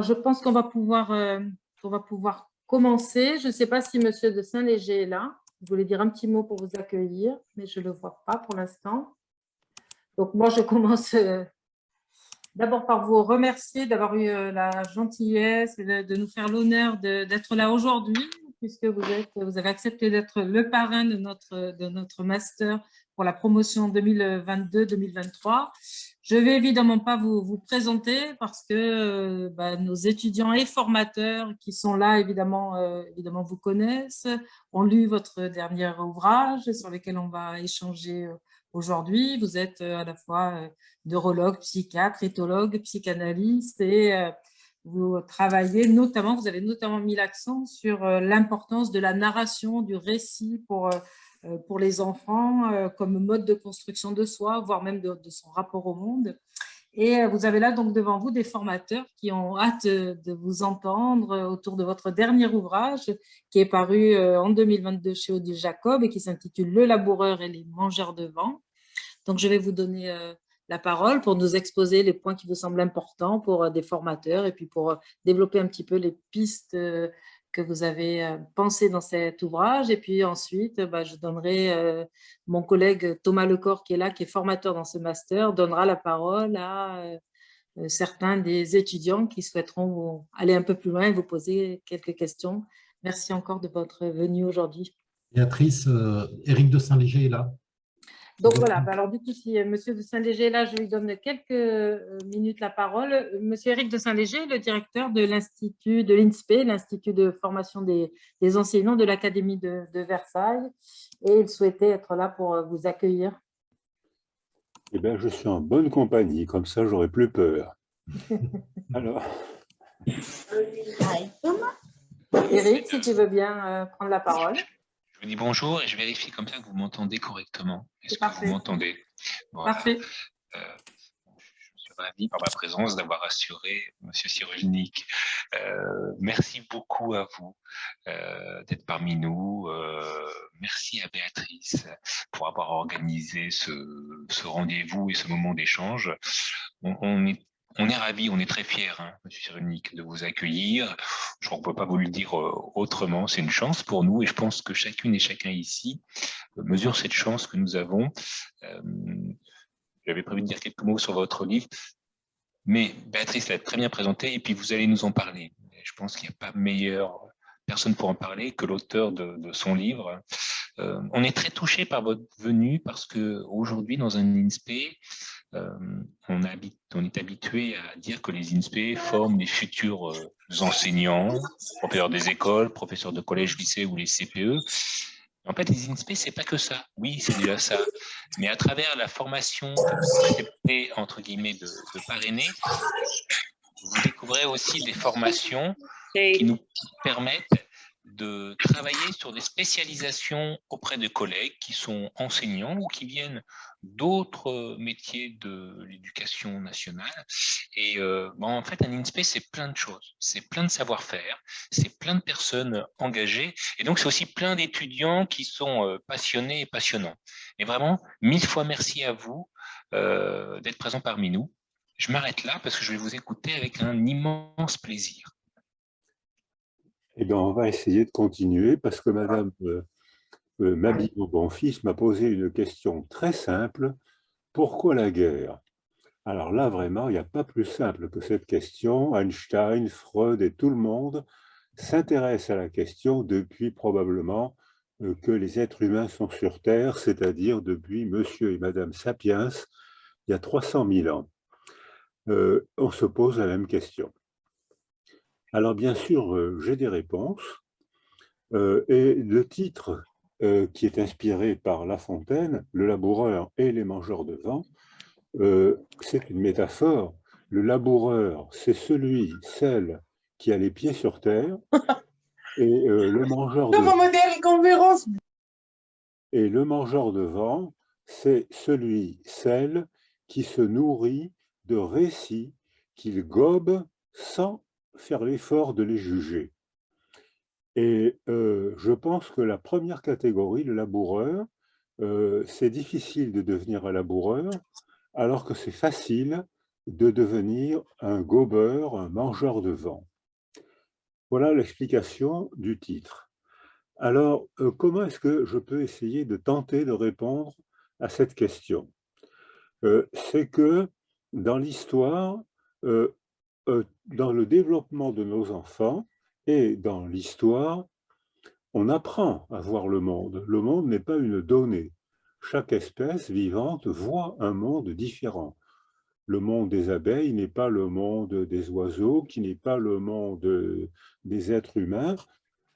Alors, je pense qu'on va pouvoir commencer. Je ne sais pas si Monsieur de Saint-Léger est là. Je voulais dire un petit mot pour vous accueillir, mais je ne le vois pas pour l'instant. Donc, moi, je commence d'abord par vous remercier d'avoir eu la gentillesse de nous faire l'honneur d'être là aujourd'hui, puisque vous avez accepté d'être le parrain de notre master pour la promotion 2022-2023. Je ne vais évidemment pas vous présenter parce que nos étudiants et formateurs qui sont là, évidemment, vous connaissent, ont lu votre dernier ouvrage sur lequel on va échanger aujourd'hui. Vous êtes à la fois neurologue, psychiatre, éthologue, psychanalyste et vous travaillez notamment, vous avez notamment mis l'accent sur l'importance de la narration, du récit pour les enfants comme mode de construction de soi, voire même de son rapport au monde. Et vous avez là donc devant vous des formateurs qui ont hâte de vous entendre autour de votre dernier ouvrage qui est paru en 2022 chez Odile Jacob et qui s'intitule « Le laboureur et les mangeurs de vent ». Donc, je vais vous donner la parole pour nous exposer les points qui vous semblent importants pour des formateurs et puis pour développer un petit peu les pistes que vous avez pensées dans cet ouvrage. Et puis ensuite, je donnerai, mon collègue Thomas Lecor qui est là, qui est formateur dans ce master, donnera la parole à certains des étudiants qui souhaiteront aller un peu plus loin et vous poser quelques questions. Merci encore de votre venue aujourd'hui. Béatrice, Éric de Saint-Léger est là. Donc voilà, alors du coup, si Monsieur de Saint-Léger est là, je lui donne quelques minutes la parole. Monsieur Éric de Saint-Léger, le directeur de l'Institut de l'INSPE, l'Institut de formation des enseignants de l'Académie de Versailles, et il souhaitait être là pour vous accueillir. Eh bien, je suis en bonne compagnie, comme ça, j'aurai plus peur. Alors, Éric, si tu veux bien prendre la parole. Je vous dis bonjour et je vérifie comme ça que vous m'entendez correctement. Est-ce que vous m'entendez? Voilà. Parfait. Je suis ravi par ma présence d'avoir assuré Monsieur Cyrulnik. Merci beaucoup à vous d'être parmi nous. Merci à Béatrice pour avoir organisé ce rendez-vous et ce moment d'échange. On est ravis, on est très fiers, hein, Monsieur Cyrulnik, de vous accueillir. Je crois qu'on ne peut pas vous le dire autrement. C'est une chance pour nous et je pense que chacune et chacun ici mesure cette chance que nous avons. J'avais prévu de dire quelques mots sur votre livre, mais Béatrice l'a très bien présenté et puis vous allez nous en parler. Je pense qu'il n'y a pas meilleure personne pour en parler que l'auteur de son livre. On est très touchés par votre venue parce qu'aujourd'hui, dans un INSPE, on est habitué à dire que les INSPE forment les futurs enseignants, professeurs des écoles, professeurs de collège, lycée ou les CPE. En fait, les INSPE, c'est pas que ça. Oui, c'est déjà ça. Mais à travers la formation que vous acceptez, entre guillemets, de parrainer, vous découvrez aussi des formations qui nous permettent de travailler sur des spécialisations auprès de collègues qui sont enseignants ou qui viennent d'autres métiers de l'éducation nationale. Et en fait, un INSPE, c'est plein de choses. C'est plein de savoir-faire, c'est plein de personnes engagées. Et donc, c'est aussi plein d'étudiants qui sont passionnés et passionnants. Et vraiment, 1000 fois merci à vous d'être présents parmi nous. Je m'arrête là parce que je vais vous écouter avec un immense plaisir. eh bien, on va essayer de continuer parce que Madame Mabillot-Bonfils m'a posé une question très simple. Pourquoi la guerre? Alors là, vraiment, il n'y a pas plus simple que cette question. Einstein, Freud et tout le monde s'intéressent à la question depuis probablement que les êtres humains sont sur Terre, c'est-à-dire depuis Monsieur et Madame Sapiens, il y a 300 000 ans. On se pose la même question. Alors bien sûr, j'ai des réponses. Et le titre qui est inspiré par La Fontaine, Le laboureur et les mangeurs de vent, c'est une métaphore. Le laboureur, c'est celui, celle qui a les pieds sur terre, et le mangeur de vent, c'est celui, celle qui se nourrit de récits qu'il gobe sans faire l'effort de les juger. Et je pense que la première catégorie, le laboureur, c'est difficile de devenir un laboureur, alors que c'est facile de devenir un gobeur, un mangeur de vent. Voilà l'explication du titre. Alors, comment est-ce que je peux essayer de tenter de répondre à cette question? C'est que dans l'histoire, dans le développement de nos enfants et dans l'histoire, on apprend à voir le monde. Le monde n'est pas une donnée. Chaque espèce vivante voit un monde différent. Le monde des abeilles n'est pas le monde des oiseaux, qui n'est pas le monde des êtres humains,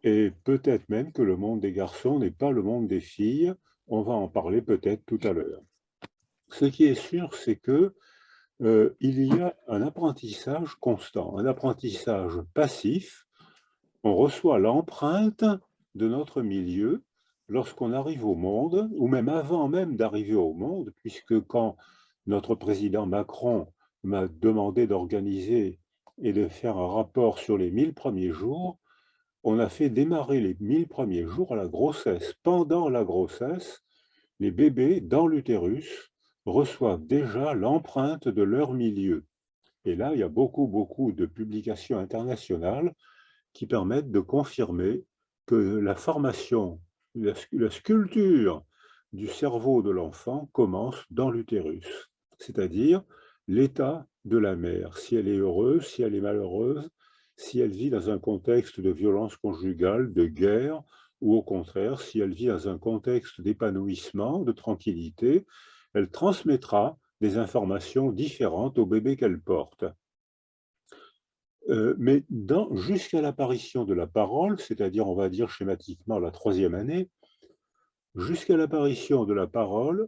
et peut-être même que le monde des garçons n'est pas le monde des filles. On va en parler peut-être tout à l'heure. Ce qui est sûr, c'est que il y a un apprentissage constant, un apprentissage passif. On reçoit l'empreinte de notre milieu lorsqu'on arrive au monde, ou même avant même d'arriver au monde, puisque quand notre président Macron m'a demandé d'organiser et de faire un rapport sur les 1000 premiers jours, on a fait démarrer les 1000 premiers jours à la grossesse. Pendant la grossesse, les bébés dans l'utérus reçoivent déjà l'empreinte de leur milieu. Et là, il y a beaucoup de publications internationales qui permettent de confirmer que la formation, la sculpture du cerveau de l'enfant commence dans l'utérus, c'est-à-dire l'état de la mère, si elle est heureuse, si elle est malheureuse, si elle vit dans un contexte de violence conjugale, de guerre, ou au contraire, si elle vit dans un contexte d'épanouissement, de tranquillité, elle transmettra des informations différentes au bébé qu'elle porte. Mais jusqu'à l'apparition de la parole, c'est-à-dire, on va dire schématiquement, la 3e année, jusqu'à l'apparition de la parole,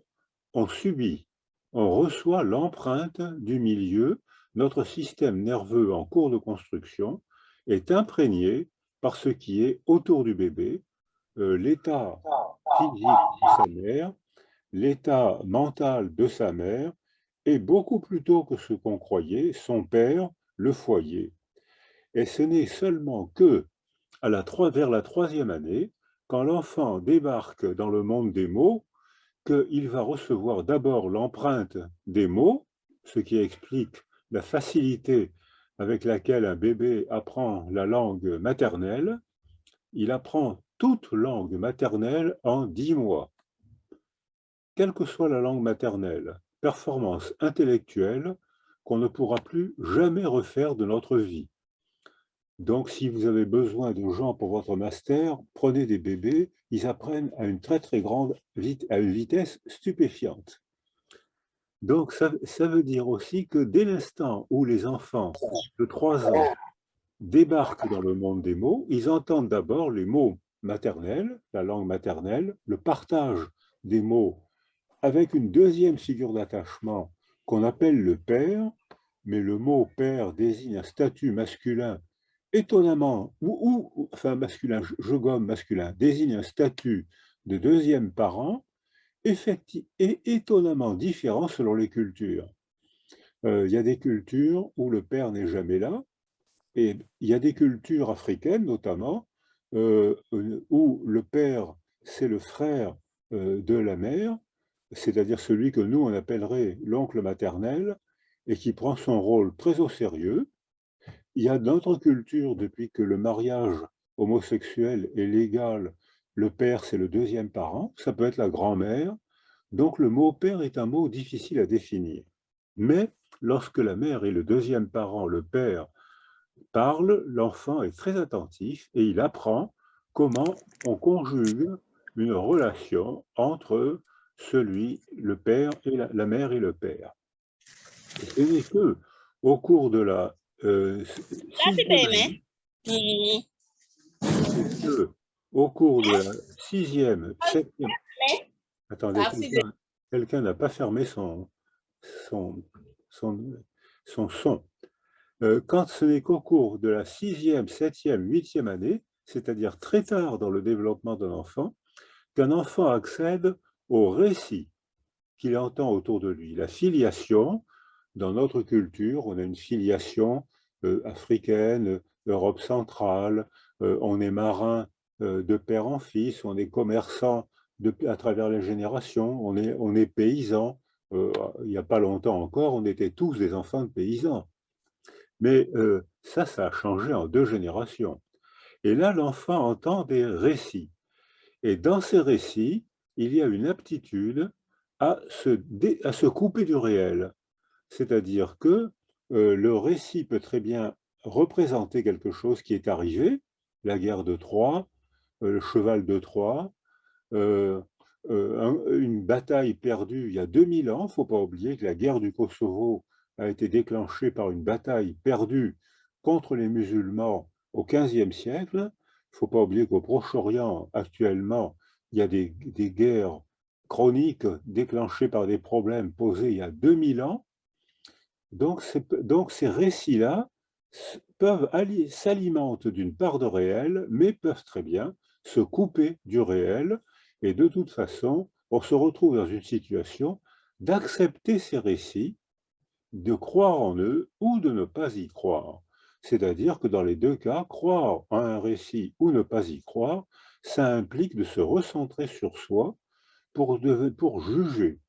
on subit, on reçoit l'empreinte du milieu. Notre système nerveux en cours de construction est imprégné par ce qui est autour du bébé, l'état physique de sa mère, l'état mental de sa mère, et beaucoup plus tôt que ce qu'on croyait, son père, le foyer. Et ce n'est seulement que vers la 3e année, quand l'enfant débarque dans le monde des mots, qu'il va recevoir d'abord l'empreinte des mots, ce qui explique la facilité avec laquelle un bébé apprend la langue maternelle. Il apprend toute langue maternelle en 10 mois. Quelle que soit la langue maternelle, performance intellectuelle qu'on ne pourra plus jamais refaire de notre vie. Donc, si vous avez besoin de gens pour votre master, prenez des bébés, ils apprennent à une très grande à une vitesse stupéfiante. Donc, ça veut dire aussi que dès l'instant où les enfants de 3 ans débarquent dans le monde des mots, ils entendent d'abord les mots maternels, la langue maternelle, le partage des mots avec une deuxième figure d'attachement qu'on appelle le père, mais le mot père désigne un statut masculin étonnamment, enfin masculin, je gomme masculin, désigne un statut de deuxième parent et étonnamment différent selon les cultures. Il y a des cultures où le père n'est jamais là, et il y a des cultures africaines notamment, où le père, c'est le frère de la mère, c'est-à-dire celui que nous, on appellerait l'oncle maternel, et qui prend son rôle très au sérieux. Il y a d'autres cultures, depuis que le mariage homosexuel est légal, le père, c'est le deuxième parent, ça peut être la grand-mère. Donc le mot père est un mot difficile à définir. Mais lorsque la mère et le deuxième parent, le père, parlent, l'enfant est très attentif et il apprend comment on conjugue une relation entre le père et la mère et le père. Et ce n'est que au cours de la 6e année, au cours de la 6e, 7e... Attendez, quelqu'un n'a pas fermé son son. Quand ce n'est qu'au cours de la 6e, 7e, 8e année, c'est-à-dire très tard dans le développement d'un enfant, qu'un enfant accède au récit qu'il entend autour de lui. La filiation, dans notre culture, on a une filiation africaine, Europe centrale, on est marin de père en fils, on est commerçant à travers les générations, on est paysan, il n'y a pas longtemps encore, on était tous des enfants de paysans. Mais ça a changé en 2 générations. Et là, l'enfant entend des récits. Et dans ces récits, il y a une aptitude à se couper du réel. C'est-à-dire que le récit peut très bien représenter quelque chose qui est arrivé, la guerre de Troie, le cheval de Troie, une bataille perdue il y a 2000 ans. Il ne faut pas oublier que la guerre du Kosovo a été déclenchée par une bataille perdue contre les musulmans au XVe siècle. Il ne faut pas oublier qu'au Proche-Orient, actuellement, il y a des guerres chroniques déclenchées par des problèmes posés il y a 2000 ans. Donc ces récits-là s'alimentent d'une part de réel, mais peuvent très bien se couper du réel. Et de toute façon, on se retrouve dans une situation d'accepter ces récits, de croire en eux ou de ne pas y croire. C'est-à-dire que dans les 2 cas, croire en un récit ou ne pas y croire, ça implique de se recentrer sur soi pour juger,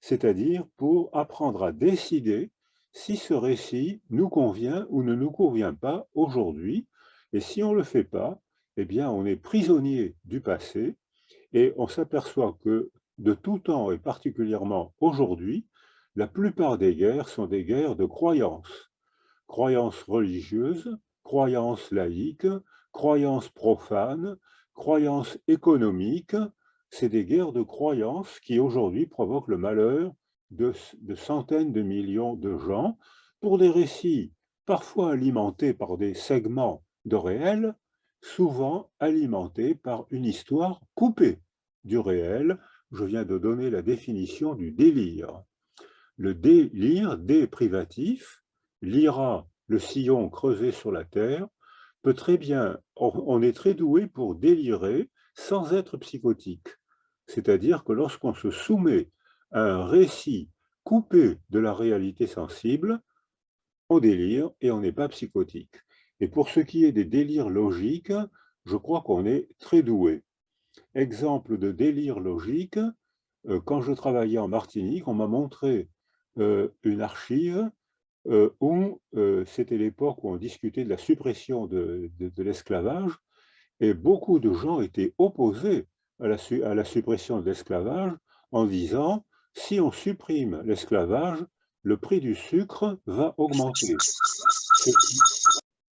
c'est-à-dire pour apprendre à décider si ce récit nous convient ou ne nous convient pas aujourd'hui. Et si on ne le fait pas, eh bien, on est prisonnier du passé et on s'aperçoit que de tout temps et particulièrement aujourd'hui, la plupart des guerres sont des guerres de croyances. Croyances religieuses, croyances laïques, croyances profanes, croyances économiques. C'est des guerres de croyances qui aujourd'hui provoquent le malheur de centaines de millions de gens pour des récits parfois alimentés par des segments de réel, souvent alimentés par une histoire coupée du réel. Je viens de donner la définition du délire. Le délire, privatif, l'IRA, le sillon creusé sur la terre, peut très bien, on est très doué pour délirer sans être psychotique. C'est-à-dire que lorsqu'on se soumet à un récit coupé de la réalité sensible, on délire et on n'est pas psychotique. Et pour ce qui est des délires logiques, je crois qu'on est très doué. Exemple de délire logique, quand je travaillais en Martinique, on m'a montré une archive où c'était l'époque où on discutait de la suppression de l'esclavage, et beaucoup de gens étaient opposés à la suppression de l'esclavage en disant « si on supprime l'esclavage, le prix du sucre va augmenter ».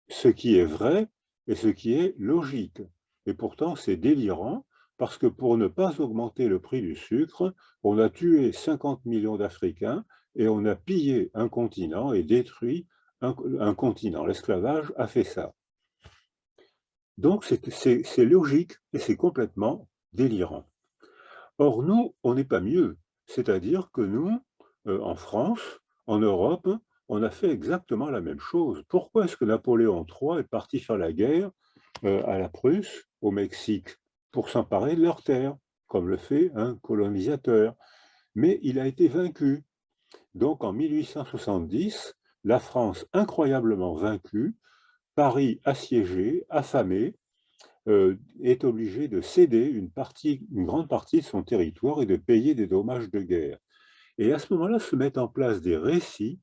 Ce qui est vrai et ce qui est logique. Et pourtant, c'est délirant, parce que pour ne pas augmenter le prix du sucre, on a tué 50 millions d'Africains et on a pillé un continent et détruit un continent. L'esclavage a fait ça. Donc c'est logique et c'est complètement délirant. Or, nous, on n'est pas mieux. C'est-à-dire que nous, en France, en Europe, on a fait exactement la même chose. Pourquoi est-ce que Napoléon III est parti faire la guerre à la Prusse, au Mexique, pour s'emparer de leurs terres, comme le fait un colonisateur? Mais il a été vaincu. Donc en 1870, la France, incroyablement vaincue, Paris assiégé, affamé, est obligé de céder une grande partie de son territoire et de payer des dommages de guerre. Et à ce moment-là, se mettent en place des récits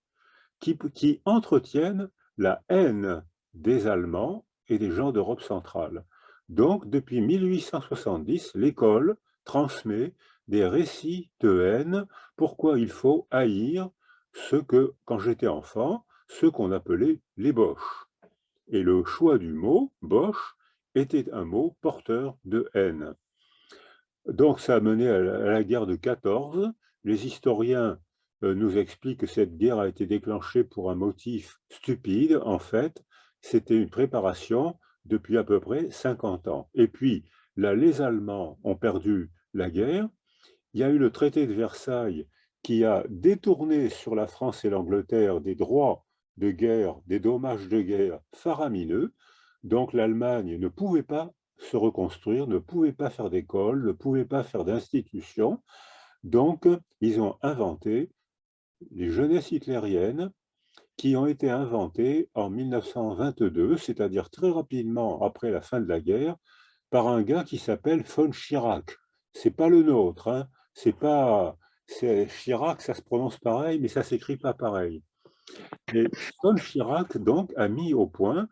qui entretiennent la haine des Allemands et des gens d'Europe centrale. Donc, depuis 1870, l'école transmet des récits de haine. Pourquoi il faut haïr quand j'étais enfant, ceux qu'on appelait les Boches. Et le choix du mot, Boche, était un mot porteur de haine. Donc ça a mené à la guerre de 14. Les historiens nous expliquent que cette guerre a été déclenchée pour un motif stupide. En fait, c'était une préparation depuis à peu près 50 ans. Et puis, là, les Allemands ont perdu la guerre. Il y a eu le traité de Versailles qui a détourné sur la France et l'Angleterre des droits de guerre, des dommages de guerre faramineux. Donc l'Allemagne ne pouvait pas se reconstruire, ne pouvait pas faire d'école, ne pouvait pas faire d'institutions. Donc ils ont inventé les jeunesses hitlériennes qui ont été inventées en 1922, c'est-à-dire très rapidement après la fin de la guerre, par un gars qui s'appelle von Schirach. C'est pas le nôtre, hein. C'est pas c'est Chirac, ça se prononce pareil, mais ça s'écrit pas pareil. Et Paul Chirac, donc, a mis au point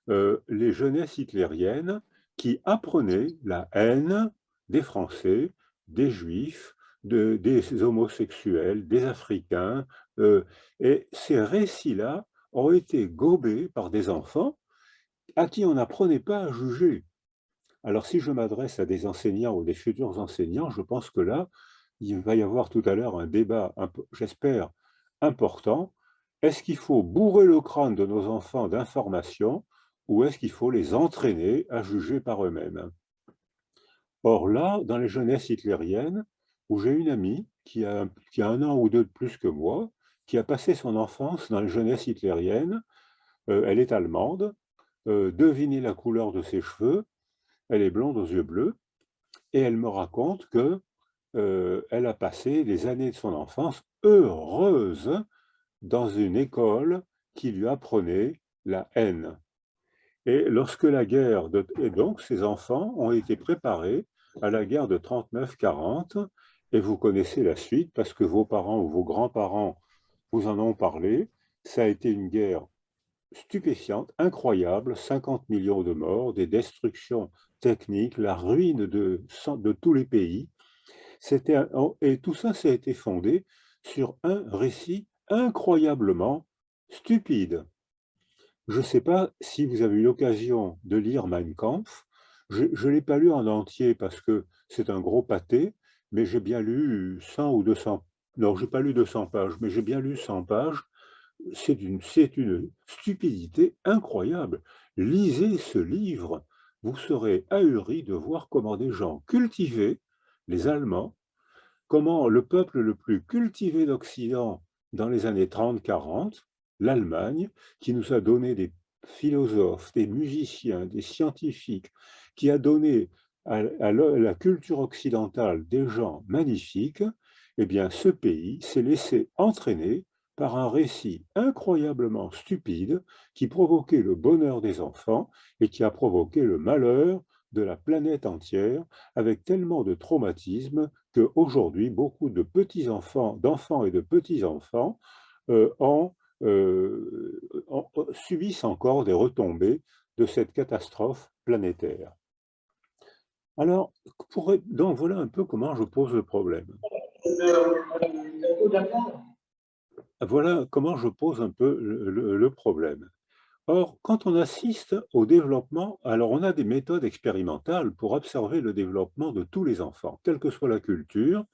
les jeunesses hitlériennes qui apprenaient la haine des Français, des Juifs, des homosexuels, des Africains. Et ces récits-là ont été gobés par des enfants à qui on n'apprenait pas à juger. Alors, si je m'adresse à des enseignants ou des futurs enseignants, je pense que là, il va y avoir tout à l'heure un débat, j'espère, important. Est-ce qu'il faut bourrer le crâne de nos enfants d'informations ou est-ce qu'il faut les entraîner à juger par eux-mêmes? Or là, dans les jeunesses hitlériennes, où j'ai une amie qui a 1 an ou 2 de plus que moi, qui a passé son enfance dans les jeunesses hitlériennes, elle est allemande, devinez la couleur de ses cheveux, elle est blonde aux yeux bleus, et elle me raconte que elle a passé les années de son enfance heureuse dans une école qui lui apprenait la haine. Et lorsque la guerre, et donc ces enfants ont été préparés à la guerre de 39-40, et vous connaissez la suite parce que vos parents ou vos grands-parents vous en ont parlé, ça a été une guerre stupéfiante, incroyable, 50 millions de morts, des destructions techniques, la ruine de tous les pays. Et tout ça, ça a été fondé sur un récit incroyablement stupide. Je ne sais pas si vous avez eu l'occasion de lire Mein Kampf. Je ne l'ai pas lu en entier parce que c'est un gros pâté, mais j'ai bien lu 100 ou 200. Non, je n'ai pas lu 200 pages, mais j'ai bien lu 100 pages. C'est une stupidité incroyable. Lisez ce livre, vous serez ahuris de voir comment des gens cultivés, les Allemands, comment le peuple le plus cultivé d'Occident dans les années 30-40, l'Allemagne, qui nous a donné des philosophes, des musiciens, des scientifiques, qui a donné à la culture occidentale des gens magnifiques, eh bien ce pays s'est laissé entraîner par un récit incroyablement stupide qui provoquait le bonheur des enfants et qui a provoqué le malheur de la planète entière avec tellement de traumatismes qu'aujourd'hui, beaucoup de petits-enfants, d'enfants et de petits-enfants subissent encore des retombées de cette catastrophe planétaire. Alors, donc voilà un peu comment je pose le problème. Voilà comment je pose un peu le problème. Or, quand on assiste au développement, alors on a des méthodes expérimentales pour observer le développement de tous les enfants, quelle que soit la culture,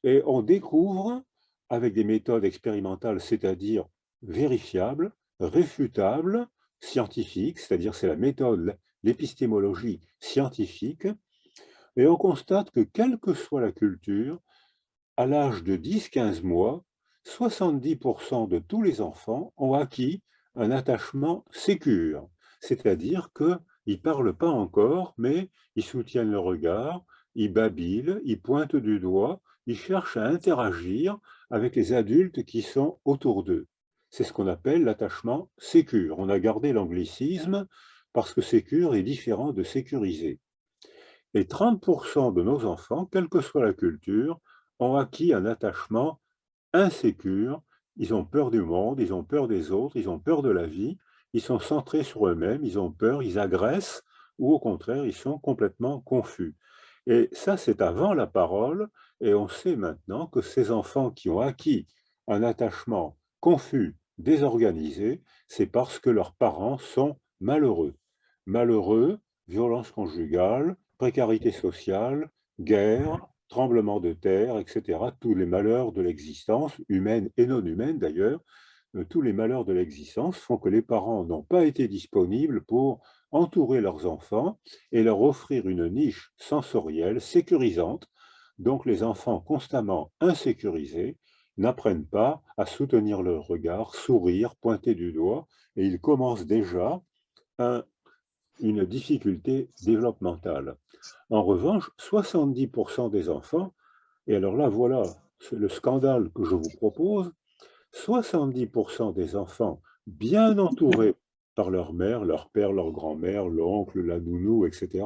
et on découvre, avec des méthodes expérimentales, c'est-à-dire vérifiables, réfutables, scientifiques, c'est-à-dire c'est la méthode, l'épistémologie scientifique, et on constate que quelle que soit la culture, à l'âge de 10-15 mois, 70% de tous les enfants ont acquis un attachement sécure, c'est-à-dire qu'ils ne parlent pas encore, mais ils soutiennent le regard, ils babillent, ils pointent du doigt, ils cherchent à interagir avec les adultes qui sont autour d'eux. C'est ce qu'on appelle l'attachement sécure. On a gardé l'anglicisme parce que sécure est différent de sécuriser. Et 30% de nos enfants, quelle que soit la culture, ont acquis un attachement insécure. Ils ont peur du monde, ils ont peur des autres, ils ont peur de la vie, ils sont centrés sur eux-mêmes, ils ont peur, ils agressent, ou au contraire, ils sont complètement confus. Et ça, c'est avant la parole, et on sait maintenant que ces enfants qui ont acquis un attachement confus, désorganisé, c'est parce que leurs parents sont malheureux. Malheureux, violence conjugale, précarité sociale, guerre, tremblements de terre, etc., tous les malheurs de l'existence, humaine et non humaine d'ailleurs, tous les malheurs de l'existence font que les parents n'ont pas été disponibles pour entourer leurs enfants et leur offrir une niche sensorielle sécurisante. Donc les enfants constamment insécurisés n'apprennent pas à soutenir leur regard, sourire, pointer du doigt, et ils commencent déjà une difficulté développementale. En revanche, 70% des enfants, et alors là, voilà, c'est le scandale que je vous propose, 70% des enfants bien entourés par leur mère, leur père, leur grand-mère, l'oncle, la nounou, etc.,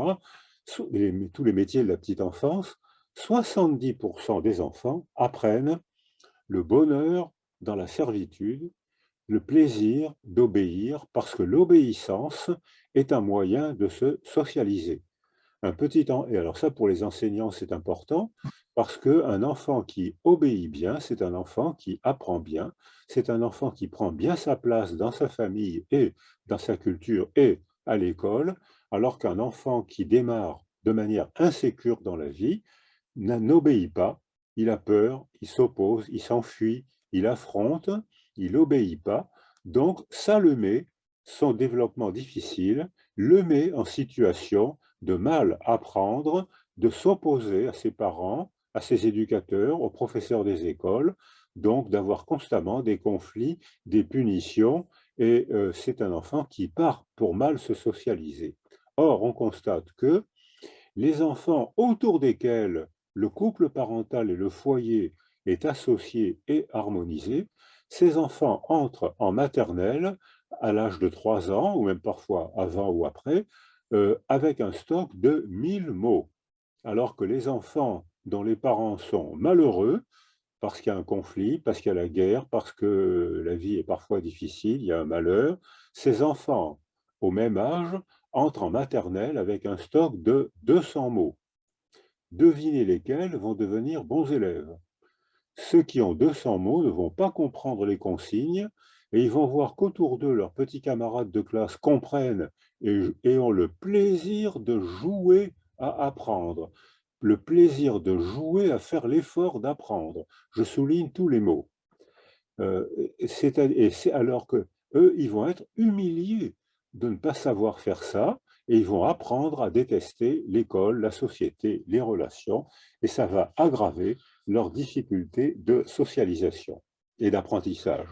tous les métiers de la petite enfance, 70% des enfants apprennent le bonheur dans la servitude, le plaisir d'obéir, parce que l'obéissance est un moyen de se socialiser. Et alors ça, pour les enseignants, c'est important, parce qu'un enfant qui obéit bien, c'est un enfant qui apprend bien, c'est un enfant qui prend bien sa place dans sa famille et dans sa culture et à l'école, alors qu'un enfant qui démarre de manière insécure dans la vie n'obéit pas, il a peur, il s'oppose, il s'enfuit, il affronte, il n'obéit pas. Donc, ça le met, son développement difficile, le met en situation de mal apprendre, de s'opposer à ses parents, à ses éducateurs, aux professeurs des écoles, donc d'avoir constamment des conflits, des punitions, et c'est un enfant qui part pour mal se socialiser. Or, on constate que les enfants autour desquels le couple parental et le foyer est associé et harmonisé, ces enfants entrent en maternelle à l'âge de 3 ans, ou même parfois avant ou après, avec un stock de 1000 mots. Alors que les enfants dont les parents sont malheureux, parce qu'il y a un conflit, parce qu'il y a la guerre, parce que la vie est parfois difficile, il y a un malheur, ces enfants, au même âge, entrent en maternelle avec un stock de 200 mots. Devinez lesquels vont devenir bons élèves. Ceux qui ont 200 mots ne vont pas comprendre les consignes et ils vont voir qu'autour d'eux, leurs petits camarades de classe comprennent et ont le plaisir de jouer à apprendre, le plaisir de jouer à faire l'effort d'apprendre. Je souligne tous les mots. Alors que eux, ils vont être humiliés de ne pas savoir faire ça, et ils vont apprendre à détester l'école, la société, les relations, et ça va aggraver leurs difficultés de socialisation et d'apprentissage.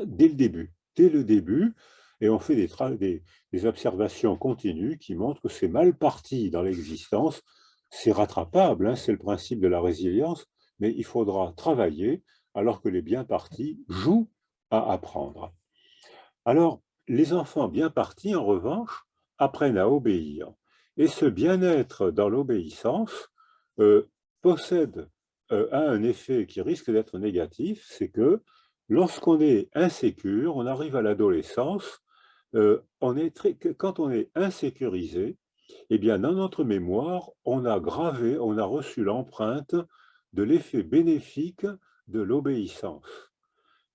Dès le début, et on fait des observations continues qui montrent que c'est mal parti dans l'existence, c'est rattrapable, hein, c'est le principe de la résilience, mais il faudra travailler alors que les bien partis jouent à apprendre. Alors, les enfants bien partis, en revanche, apprennent à obéir. Et ce bien-être dans l'obéissance possède un effet qui risque d'être négatif, c'est que lorsqu'on est insécure, on arrive à l'adolescence, quand on est insécurisé, eh bien, dans notre mémoire, on a reçu l'empreinte de l'effet bénéfique de l'obéissance.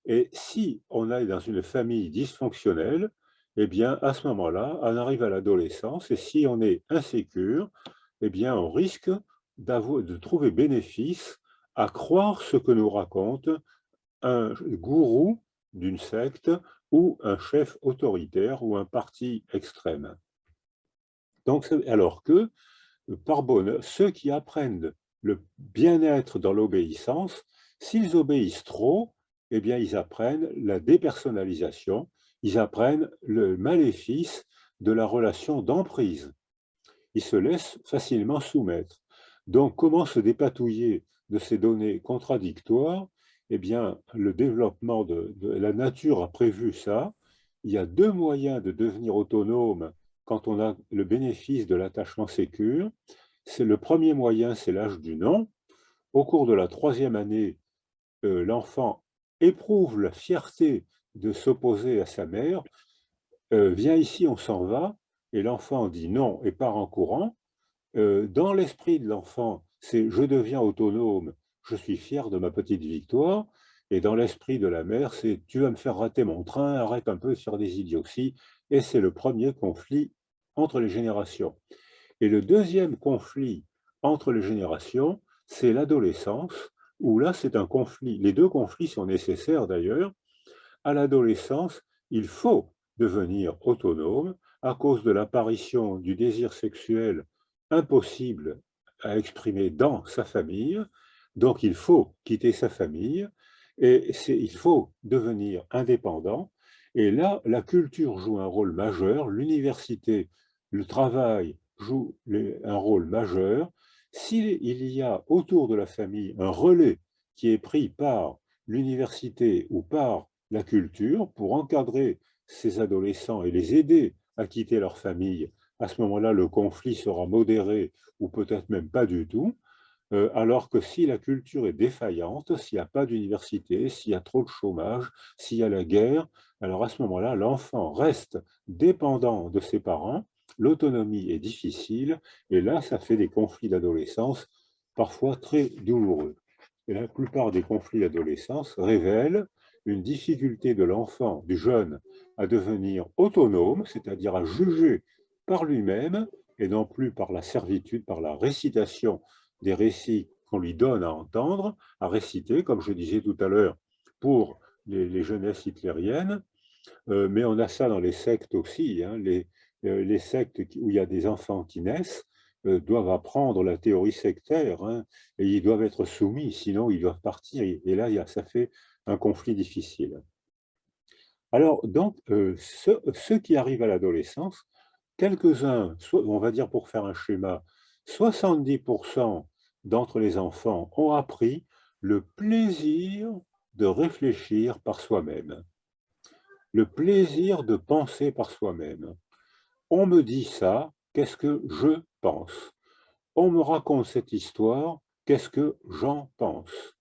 Et si on est dans une famille dysfonctionnelle, eh bien, à ce moment-là, on arrive à l'adolescence, et si on est insécure, eh bien, on risque de trouver bénéfice à croire ce que nous raconte un gourou d'une secte ou un chef autoritaire ou un parti extrême. Donc, alors que, par bonheur, ceux qui apprennent le bien-être dans l'obéissance, s'ils obéissent trop, eh bien, ils apprennent la dépersonnalisation, ils apprennent le maléfice de la relation d'emprise. Ils se laissent facilement soumettre. Donc, comment se dépatouiller de ces données contradictoires? Eh bien, le développement de la nature a prévu ça. Il y a 2 moyens de devenir autonome quand on a le bénéfice de l'attachement sécure. Le premier moyen, c'est l'âge du non. Au cours de la 3e année, l'enfant éprouve la fierté de s'opposer à sa mère. Viens ici, on s'en va. Et l'enfant dit non et part en courant. Dans l'esprit de l'enfant, c'est « je deviens autonome, je suis fier de ma petite victoire », et dans l'esprit de la mère, c'est « tu vas me faire rater mon train, arrête un peu de faire des idioties », et c'est le premier conflit entre les générations. Et le deuxième conflit entre les générations, c'est l'adolescence, où là, c'est un conflit. Les 2 conflits sont nécessaires d'ailleurs. À l'adolescence, il faut devenir autonome à cause de l'apparition du désir sexuel impossible à exprimer dans sa famille. Donc, il faut quitter sa famille et il faut devenir indépendant. Et là, la culture joue un rôle majeur, l'université, le travail joue un rôle majeur. S'il y a autour de la famille un relais qui est pris par l'université ou par la culture pour encadrer ces adolescents et les aider à quitter leur famille, à ce moment-là, le conflit sera modéré ou peut-être même pas du tout. alors que si la culture est défaillante, s'il n'y a pas d'université, s'il y a trop de chômage, s'il y a la guerre, alors à ce moment-là, l'enfant reste dépendant de ses parents, l'autonomie est difficile, et là, ça fait des conflits d'adolescence parfois très douloureux. Et la plupart des conflits d'adolescence révèlent une difficulté de l'enfant, du jeune, à devenir autonome, c'est-à-dire à juger par lui-même, et non plus par la servitude, par la récitation des récits qu'on lui donne à entendre, à réciter, comme je disais tout à l'heure, pour les jeunesses hitlériennes, mais on a ça dans les sectes aussi, hein, les sectes où il y a des enfants qui naissent doivent apprendre la théorie sectaire, hein, et ils doivent être soumis, sinon ils doivent partir, et là, ça fait un conflit difficile. Alors, donc, ceux qui arrivent à l'adolescence, quelques-uns, on va dire pour faire un schéma, 70% d'entre les enfants ont appris le plaisir de réfléchir par soi-même, le plaisir de penser par soi-même. On me dit ça, qu'est-ce que je pense? On me raconte cette histoire, qu'est-ce que j'en pense?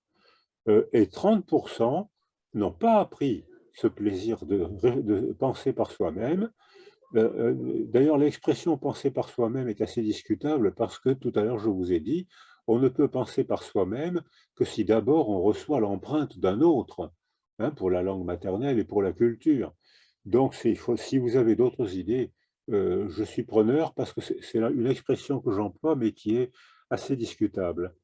Et 30% n'ont pas appris ce plaisir de penser par soi-même. D'ailleurs, l'expression penser par soi-même est assez discutable parce que tout à l'heure, je vous ai dit, on ne peut penser par soi-même que si d'abord on reçoit l'empreinte d'un autre, hein, pour la langue maternelle et pour la culture. Donc, si vous avez d'autres idées, je suis preneur parce que c'est une expression que j'emploie, mais qui est assez discutable.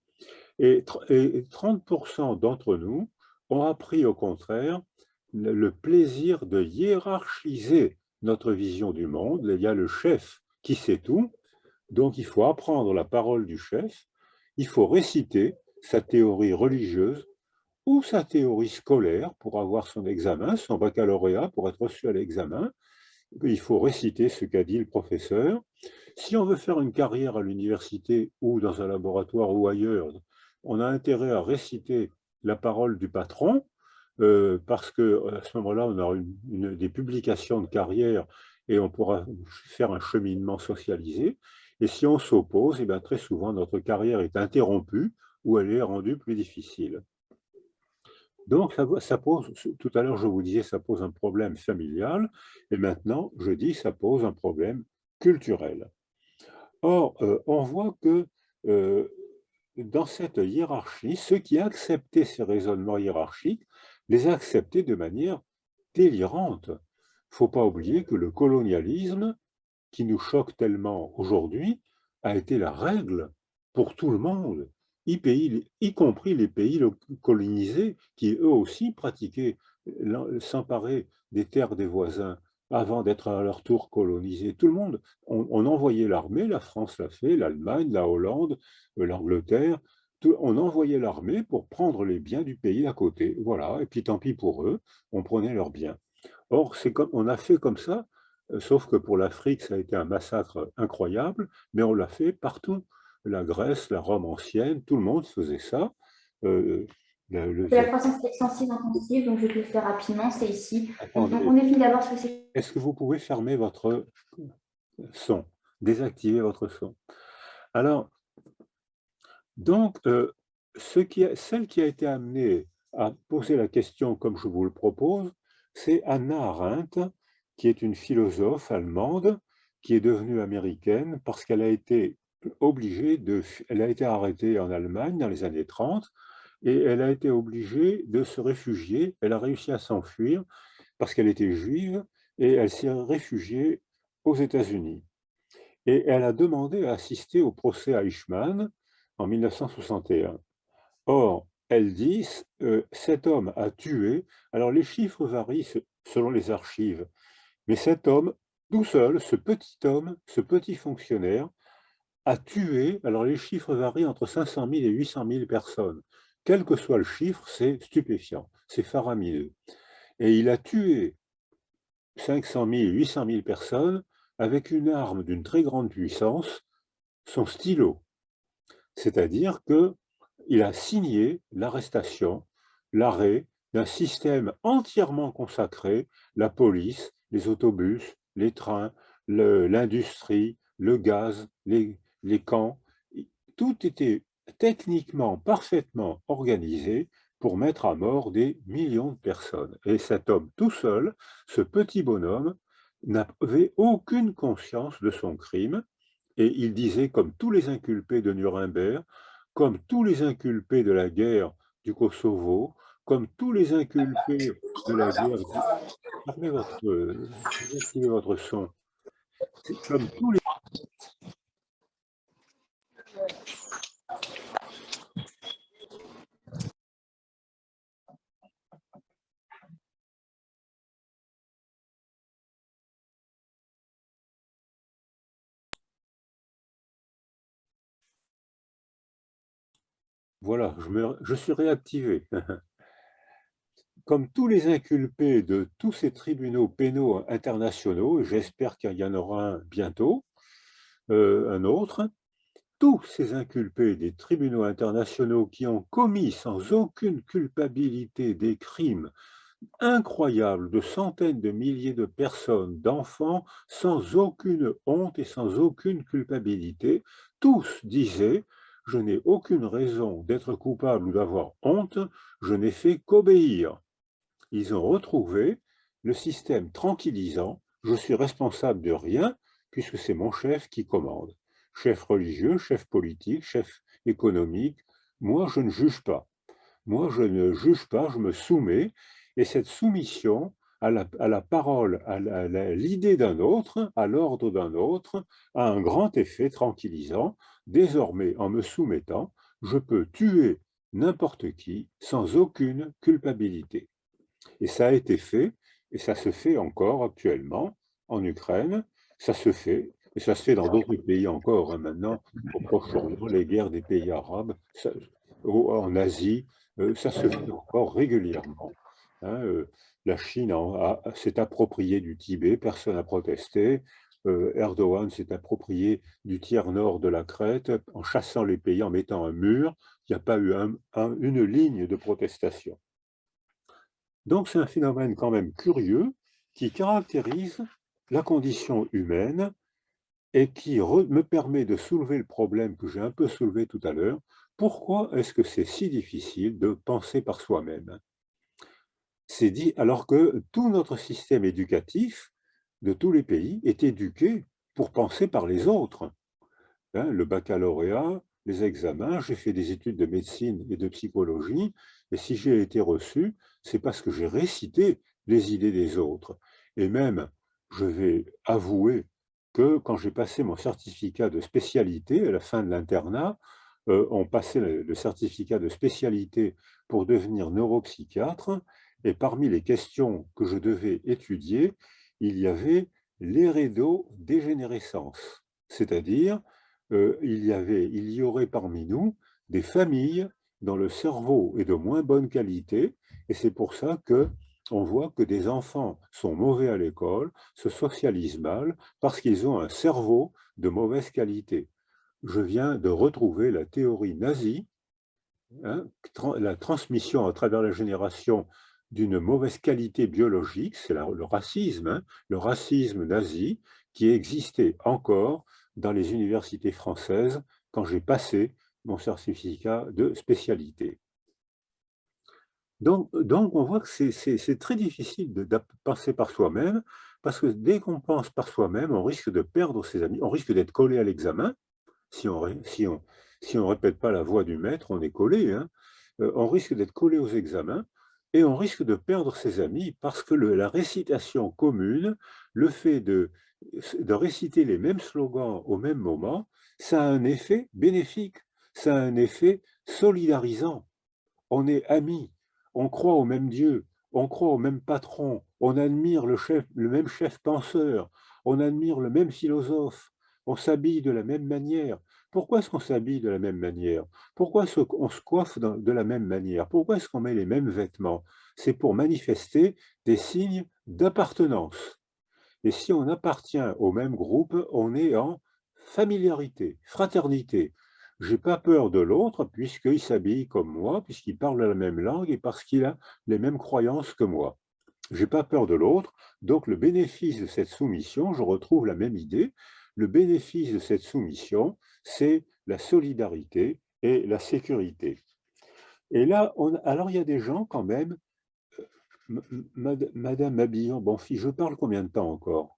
Et 30% d'entre nous ont appris au contraire le plaisir de hiérarchiser notre vision du monde. Il y a le chef qui sait tout, donc il faut apprendre la parole du chef, il faut réciter sa théorie religieuse ou sa théorie scolaire pour avoir son examen, son baccalauréat, pour être reçu à l'examen. Il faut réciter ce qu'a dit le professeur. Si on veut faire une carrière à l'université ou dans un laboratoire ou ailleurs, on a intérêt à réciter la parole du patron, parce qu'à ce moment-là, on aura des publications de carrière et on pourra faire un cheminement socialisé. Et si on s'oppose, eh bien, très souvent, notre carrière est interrompue ou elle est rendue plus difficile. Donc, ça pose, tout à l'heure, je vous disais, ça pose un problème familial, et maintenant, je dis, ça pose un problème culturel. Or, on voit que dans cette hiérarchie, ceux qui acceptaient ces raisonnements hiérarchiques, les acceptaient de manière délirante. Il ne faut pas oublier que le colonialisme, qui nous choque tellement aujourd'hui, a été la règle pour tout le monde, y compris les pays colonisés qui eux aussi pratiquaient s'emparer des terres des voisins avant d'être à leur tour colonisés. Tout le monde, on envoyait l'armée, la France l'a fait, l'Allemagne, la Hollande, l'Angleterre, on envoyait l'armée pour prendre les biens du pays d'à côté. Voilà, et puis tant pis pour eux, on prenait leurs biens. Or, on a fait comme ça, sauf que pour l'Afrique, ça a été un massacre incroyable, mais on l'a fait partout. La Grèce, la Rome ancienne, tout le monde faisait ça. C'est la croissance extensive intensive, donc je vais le faire rapidement, c'est ici. Attendez, Donc on définit d'abord ce que c'est. est-ce que vous pouvez fermer votre son, désactiver votre son? Alors, donc, celle qui a été amenée à poser la question comme je vous le propose, c'est Hannah Arendt, qui est une philosophe allemande, qui est devenue américaine parce qu'elle a été elle a été arrêtée en Allemagne dans les années 30, et elle a été obligée de se réfugier. Elle a réussi à s'enfuir parce qu'elle était juive, et elle s'est réfugiée aux États-Unis. Et elle a demandé à assister au procès Eichmann en 1961. Or, elle dit, cet homme a tué, alors les chiffres varient selon les archives, mais cet homme, tout seul, ce petit fonctionnaire, a tué, alors les chiffres varient entre 500 000 et 800 000 personnes. Quel que soit le chiffre, c'est stupéfiant, c'est faramineux. Et il a tué 500 000, 800 000 personnes avec une arme d'une très grande puissance, son stylo. C'est-à-dire qu'il a signé l'arrestation, l'arrêt d'un système entièrement consacré, la police, les autobus, les trains, l'industrie, le gaz, les camps, tout était techniquement parfaitement organisé pour mettre à mort des millions de personnes. Et cet homme tout seul, ce petit bonhomme, n'avait aucune conscience de son crime, et il disait, comme tous les inculpés de Nuremberg, comme tous les inculpés de la guerre du Kosovo, comme tous les inculpés de la guerre... Fermez désactivez votre son. Comme tous les... Voilà, je suis réactivé. Comme tous les inculpés de tous ces tribunaux pénaux internationaux, et j'espère qu'il y en aura un bientôt, un autre, tous ces inculpés des tribunaux internationaux qui ont commis sans aucune culpabilité des crimes incroyables de centaines de milliers de personnes, d'enfants, sans aucune honte et sans aucune culpabilité, tous disaient « Je n'ai aucune raison d'être coupable ou d'avoir honte, je n'ai fait qu'obéir ». Ils ont retrouvé le système tranquillisant « Je suis responsable de rien puisque c'est mon chef qui commande ». Chef religieux, chef politique, chef économique, moi je ne juge pas. Moi je ne juge pas, je me soumets. Et cette soumission à la parole, à l'idée d'un autre, à l'ordre d'un autre, a un grand effet tranquillisant. Désormais, en me soumettant, je peux tuer n'importe qui sans aucune culpabilité. Et ça a été fait, et ça se fait encore actuellement en Ukraine, ça se fait, et ça se fait dans d'autres pays encore, hein, maintenant, au Proche-Orient, les guerres des pays arabes, en Asie, ça se fait encore régulièrement. Hein, la Chine s'est appropriée du Tibet, personne n'a protesté. Erdogan s'est approprié du tiers nord de la Crète en chassant les pays, en mettant un mur. Il n'y a pas eu une ligne de protestation. Donc c'est un phénomène quand même curieux qui caractérise la condition humaine et qui me permet de soulever le problème que j'ai un peu soulevé tout à l'heure. Pourquoi est-ce que c'est si difficile de penser par soi-même? C'est dit alors que tout notre système éducatif de tous les pays est éduqué pour penser par les autres. Hein, le baccalauréat, les examens, j'ai fait des études de médecine et de psychologie, et si j'ai été reçu, c'est parce que j'ai récité les idées des autres. Et même, je vais avouer que quand j'ai passé mon certificat de spécialité, à la fin de l'internat, on passait le certificat de spécialité pour devenir neuropsychiatre, et parmi les questions que je devais étudier, il y avait l'hérédodégénérescence, c'est-à-dire il y aurait parmi nous des familles dont le cerveau est de moins bonne qualité, et c'est pour ça qu'on voit que des enfants sont mauvais à l'école, se socialisent mal, parce qu'ils ont un cerveau de mauvaise qualité. Je viens de retrouver la théorie nazie, hein, la transmission à travers la génération d'une mauvaise qualité biologique, c'est le racisme, hein, le racisme nazi qui existait encore dans les universités françaises quand j'ai passé mon certificat de spécialité. Donc on voit que c'est très difficile de penser par soi-même, parce que dès qu'on pense par soi-même, on risque de perdre ses amis, on risque d'être collé à l'examen. Si on ne répète pas la voix du maître, on est collé. Hein. On risque d'être collé aux examens et on risque de perdre ses amis parce que la récitation commune, le fait de réciter les mêmes slogans au même moment, ça a un effet bénéfique, ça a un effet solidarisant. On est amis, on croit au même Dieu, on croit au même patron, on admire le même chef penseur, on admire le même philosophe, on s'habille de la même manière. Pourquoi est-ce qu'on s'habille de la même manière? Pourquoi est-ce qu'on se coiffe de la même manière? Pourquoi est-ce qu'on met les mêmes vêtements? C'est pour manifester des signes d'appartenance. Et si on appartient au même groupe, on est en familiarité, fraternité. Je n'ai pas peur de l'autre puisqu'il s'habille comme moi, puisqu'il parle la même langue et parce qu'il a les mêmes croyances que moi. Je n'ai pas peur de l'autre, donc le bénéfice de cette soumission, je retrouve la même idée, le bénéfice de cette soumission, c'est la solidarité et la sécurité. Et là, alors il y a des gens quand même, Madame Mabillon, bon, si je parle combien de temps encore?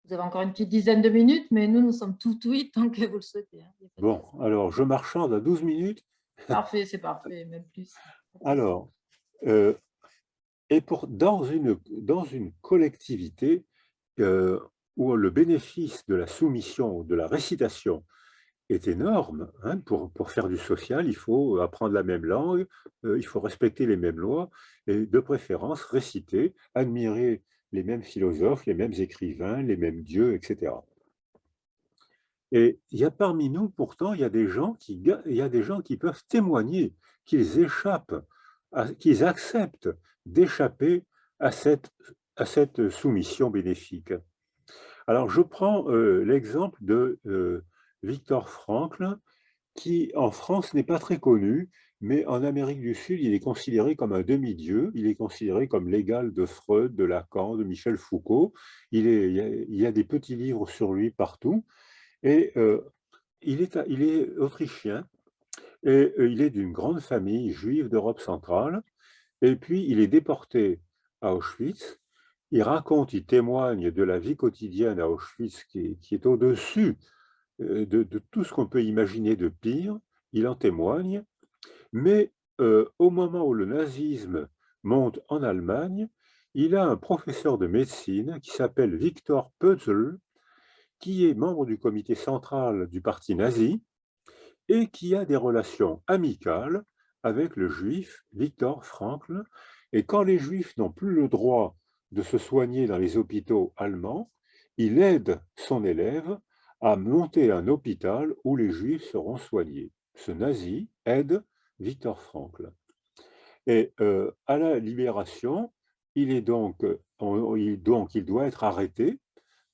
Vous avez encore une petite dizaine de minutes, mais nous sommes tout oui tant que vous le souhaitez. Hein. Bon, alors je marchande à 12 minutes. Parfait, c'est parfait, même plus. Alors, et dans une collectivité où le bénéfice de la soumission, de la récitation est énorme, hein, pour faire du social, il faut apprendre la même langue, il faut respecter les mêmes lois, et de préférence réciter, admirer les mêmes philosophes, les mêmes écrivains, les mêmes dieux, etc. Et il y a parmi nous, pourtant, il y a des gens qui peuvent témoigner qu'ils échappent, qu'ils acceptent d'échapper à cette soumission bénéfique. Alors, je prends l'exemple de Viktor Frankl, qui en France n'est pas très connu, mais en Amérique du Sud, il est considéré comme un demi-dieu, il est considéré comme l'égal de Freud, de Lacan, de Michel Foucault. Il y a des petits livres sur lui partout, et il est autrichien, et il est d'une grande famille juive d'Europe centrale, et puis il est déporté à Auschwitz. Il témoigne de la vie quotidienne à Auschwitz qui est au-dessus de tout ce qu'on peut imaginer de pire, il en témoigne, mais au moment où le nazisme monte en Allemagne, il a un professeur de médecine qui s'appelle Viktor Pötzl, qui est membre du comité central du parti nazi et qui a des relations amicales avec le juif Viktor Frankl. Et quand les juifs n'ont plus le droit de se soigner dans les hôpitaux allemands, il aide son élève à monter un hôpital où les juifs seront soignés. Ce nazi aide Viktor Frankl. Et à la libération, il doit être arrêté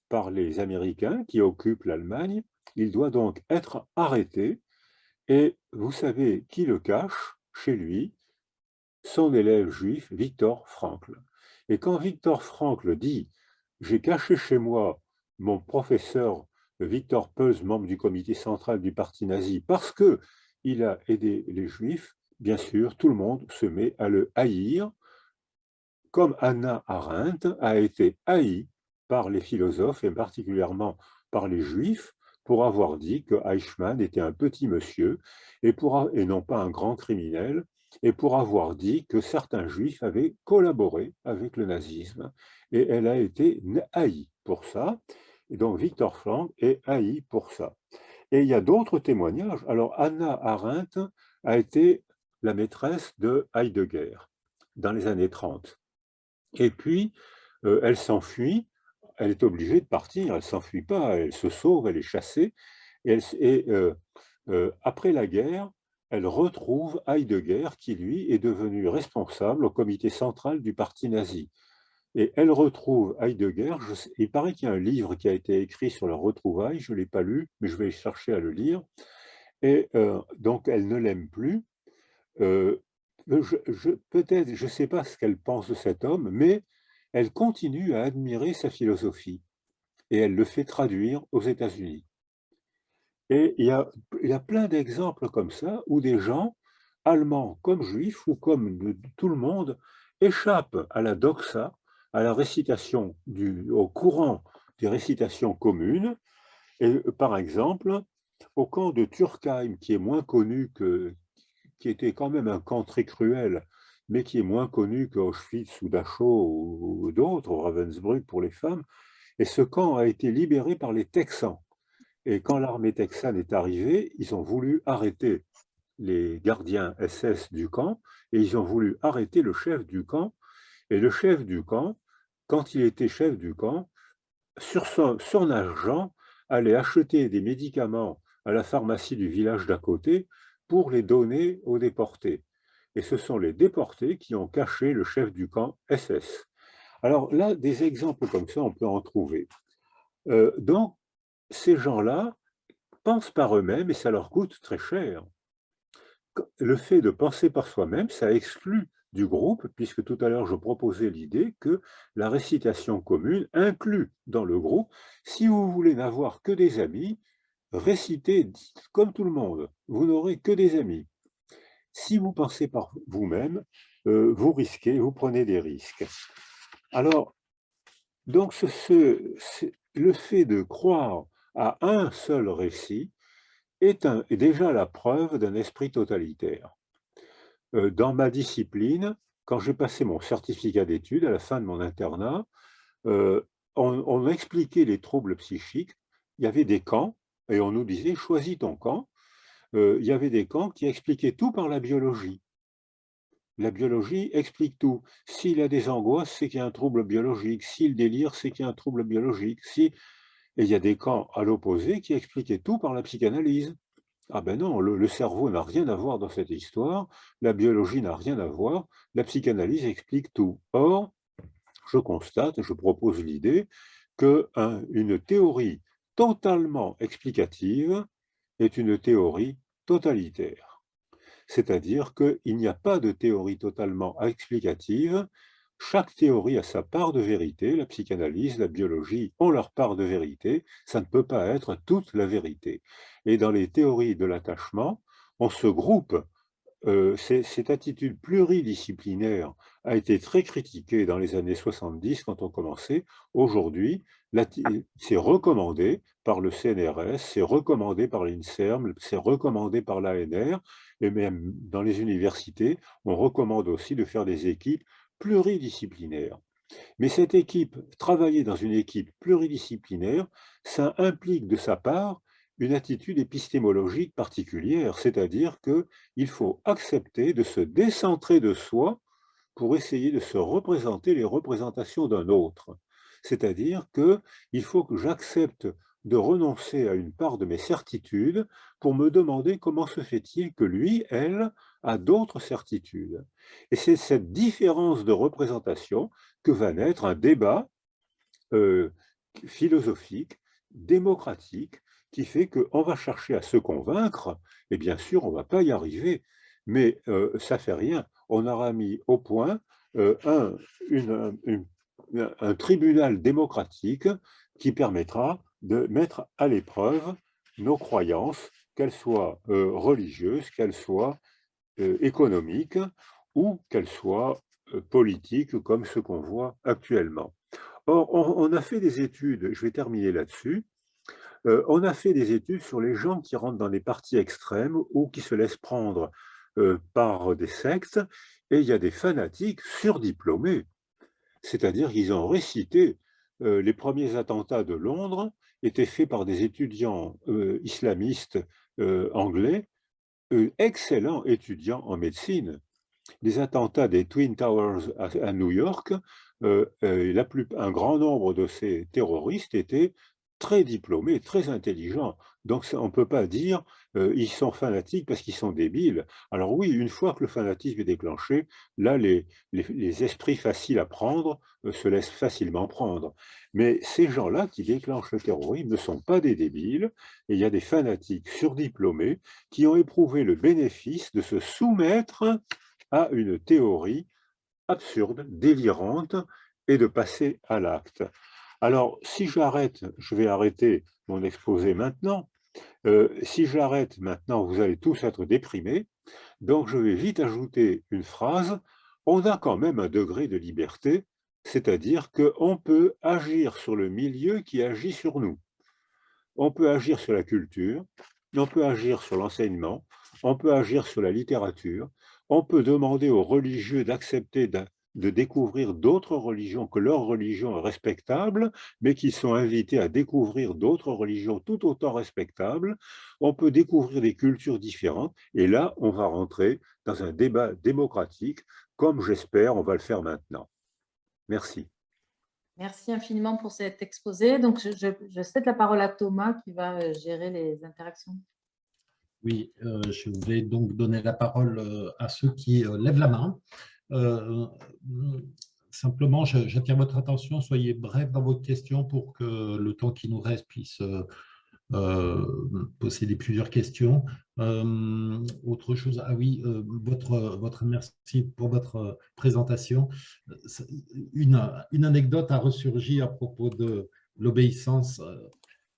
par les Américains qui occupent l'Allemagne. Il doit donc être arrêté. Et vous savez qui le cache chez lui? Son élève juif, Viktor Frankl. Et quand Viktor Frankl dit « J'ai caché chez moi mon professeur Viktor Pötzl, membre du comité central du parti nazi, parce qu'il a aidé les Juifs », bien sûr, tout le monde se met à le haïr, comme Hannah Arendt a été haïe par les philosophes et particulièrement par les Juifs pour avoir dit que Eichmann était un petit monsieur et non pas un grand criminel, et pour avoir dit que certains Juifs avaient collaboré avec le nazisme. Et elle a été haïe pour ça. Et donc Viktor Frankl est haï pour ça. Et il y a d'autres témoignages. Alors Hannah Arendt a été la maîtresse de Heidegger dans les années 30. Et puis, elle s'enfuit, elle est obligée de partir, elle ne s'enfuit pas, elle se sauve, elle est chassée. Et après la guerre, elle retrouve Heidegger, qui lui est devenu responsable au comité central du parti nazi. Et elle retrouve Heidegger, il paraît qu'il y a un livre qui a été écrit sur leur retrouvaille, je ne l'ai pas lu, mais je vais chercher à le lire. Et donc, elle ne l'aime plus. Peut-être, je ne sais pas ce qu'elle pense de cet homme, mais elle continue à admirer sa philosophie et elle le fait traduire aux États-Unis. Et il y a plein d'exemples comme ça où des gens, allemands comme juifs ou comme tout le monde, échappent à la doxa, à la récitation, au courant des récitations communes. Et par exemple, au camp de Turkheim, qui est moins connu qui était quand même un camp très cruel, mais qui est moins connu qu'Auschwitz ou Dachau ou d'autres, Ravensbrück pour les femmes. Et ce camp a été libéré par les Texans. Et quand l'armée texane est arrivée, ils ont voulu arrêter les gardiens SS du camp et ils ont voulu arrêter le chef du camp. Et le chef du camp, quand il était chef du camp, sur son argent, allait acheter des médicaments à la pharmacie du village d'à côté pour les donner aux déportés. Et ce sont les déportés qui ont caché le chef du camp SS. Alors là, des exemples comme ça, on peut en trouver. Donc, ces gens-là pensent par eux-mêmes et ça leur coûte très cher. Le fait de penser par soi-même, ça exclut du groupe, puisque tout à l'heure je proposais l'idée que la récitation commune inclut dans le groupe, si vous voulez n'avoir que des amis, récitez, dites comme tout le monde, vous n'aurez que des amis. Si vous pensez par vous-même, vous risquez, vous prenez des risques. Alors, donc le fait de croire à un seul récit est déjà la preuve d'un esprit totalitaire. Dans ma discipline, quand j'ai passé mon certificat d'études à la fin de mon internat, on expliquait les troubles psychiques. Il y avait des camps et on nous disait « choisis ton camp ». Il y avait des camps qui expliquaient tout par la biologie. La biologie explique tout. S'il a des angoisses, c'est qu'il y a un trouble biologique. S'il délire, c'est qu'il y a un trouble biologique. Et il y a des camps à l'opposé qui expliquaient tout par la psychanalyse. Ah ben non, le cerveau n'a rien à voir dans cette histoire, la biologie n'a rien à voir, la psychanalyse explique tout. Or, je constate, je propose l'idée qu'une théorie totalement explicative est une théorie totalitaire. C'est-à-dire qu'il n'y a pas de théorie totalement explicative, chaque théorie a sa part de vérité, la psychanalyse, la biologie ont leur part de vérité, ça ne peut pas être toute la vérité. Et dans les théories de l'attachement, on se groupe. Cette attitude pluridisciplinaire a été très critiquée dans les années 70 quand on commençait. Aujourd'hui, c'est recommandé par le CNRS, c'est recommandé par l'INSERM, c'est recommandé par l'ANR, et même dans les universités, on recommande aussi de faire des équipes pluridisciplinaires. Mais cette équipe, travailler dans une équipe pluridisciplinaire, ça implique de sa part une attitude épistémologique particulière, c'est-à-dire qu'il faut accepter de se décentrer de soi pour essayer de se représenter les représentations d'un autre. C'est-à-dire qu'il faut que j'accepte de renoncer à une part de mes certitudes pour me demander comment se fait-il que lui, elle, a d'autres certitudes. Et c'est cette différence de représentation que va naître un débat philosophique, démocratique, qui fait qu'on va chercher à se convaincre, et bien sûr, on ne va pas y arriver, mais ça ne fait rien. On aura mis au point un tribunal démocratique qui permettra de mettre à l'épreuve nos croyances, qu'elles soient religieuses, qu'elles soient économiques ou qu'elles soient politiques, comme ce qu'on voit actuellement. Or, on a fait des études, je vais terminer là-dessus, on a fait des études sur les gens qui rentrent dans les partis extrêmes ou qui se laissent prendre par des sectes, et il y a des fanatiques surdiplômés, c'est-à-dire qu'ils ont récité les premiers attentats de Londres étaient faits par des étudiants islamistes anglais, excellents étudiants en médecine. Les attentats des Twin Towers à New York, un grand nombre de ces terroristes étaient très diplômés, très intelligents. Donc on ne peut pas dire ils sont fanatiques parce qu'ils sont débiles. Alors oui, une fois que le fanatisme est déclenché, là les esprits faciles à prendre se laissent facilement prendre. Mais ces gens-là qui déclenchent le terrorisme ne sont pas des débiles, et il y a des fanatiques surdiplômés qui ont éprouvé le bénéfice de se soumettre à une théorie absurde, délirante, et de passer à l'acte. Alors, si j'arrête, je vais arrêter mon exposé maintenant. Si j'arrête maintenant, vous allez tous être déprimés. Donc, je vais vite ajouter une phrase. On a quand même un degré de liberté, c'est-à-dire qu'on peut agir sur le milieu qui agit sur nous. On peut agir sur la culture, on peut agir sur l'enseignement, on peut agir sur la littérature, on peut demander aux religieux d'accepter de découvrir d'autres religions, que leur religion est respectable, mais qu'ils sont invités à découvrir d'autres religions tout autant respectables. On peut découvrir des cultures différentes, et là, on va rentrer dans un débat démocratique, comme j'espère on va le faire maintenant. Merci. Merci infiniment pour cet exposé. Donc, je cède la parole à Thomas qui va gérer les interactions. Oui, je voulais donc donner la parole à ceux qui lèvent la main. Simplement, j'attire votre attention, soyez bref dans votre question pour que le temps qui nous reste puisse posséder plusieurs questions. Autre chose, ah oui, merci pour votre présentation. Une anecdote a ressurgi à propos de l'obéissance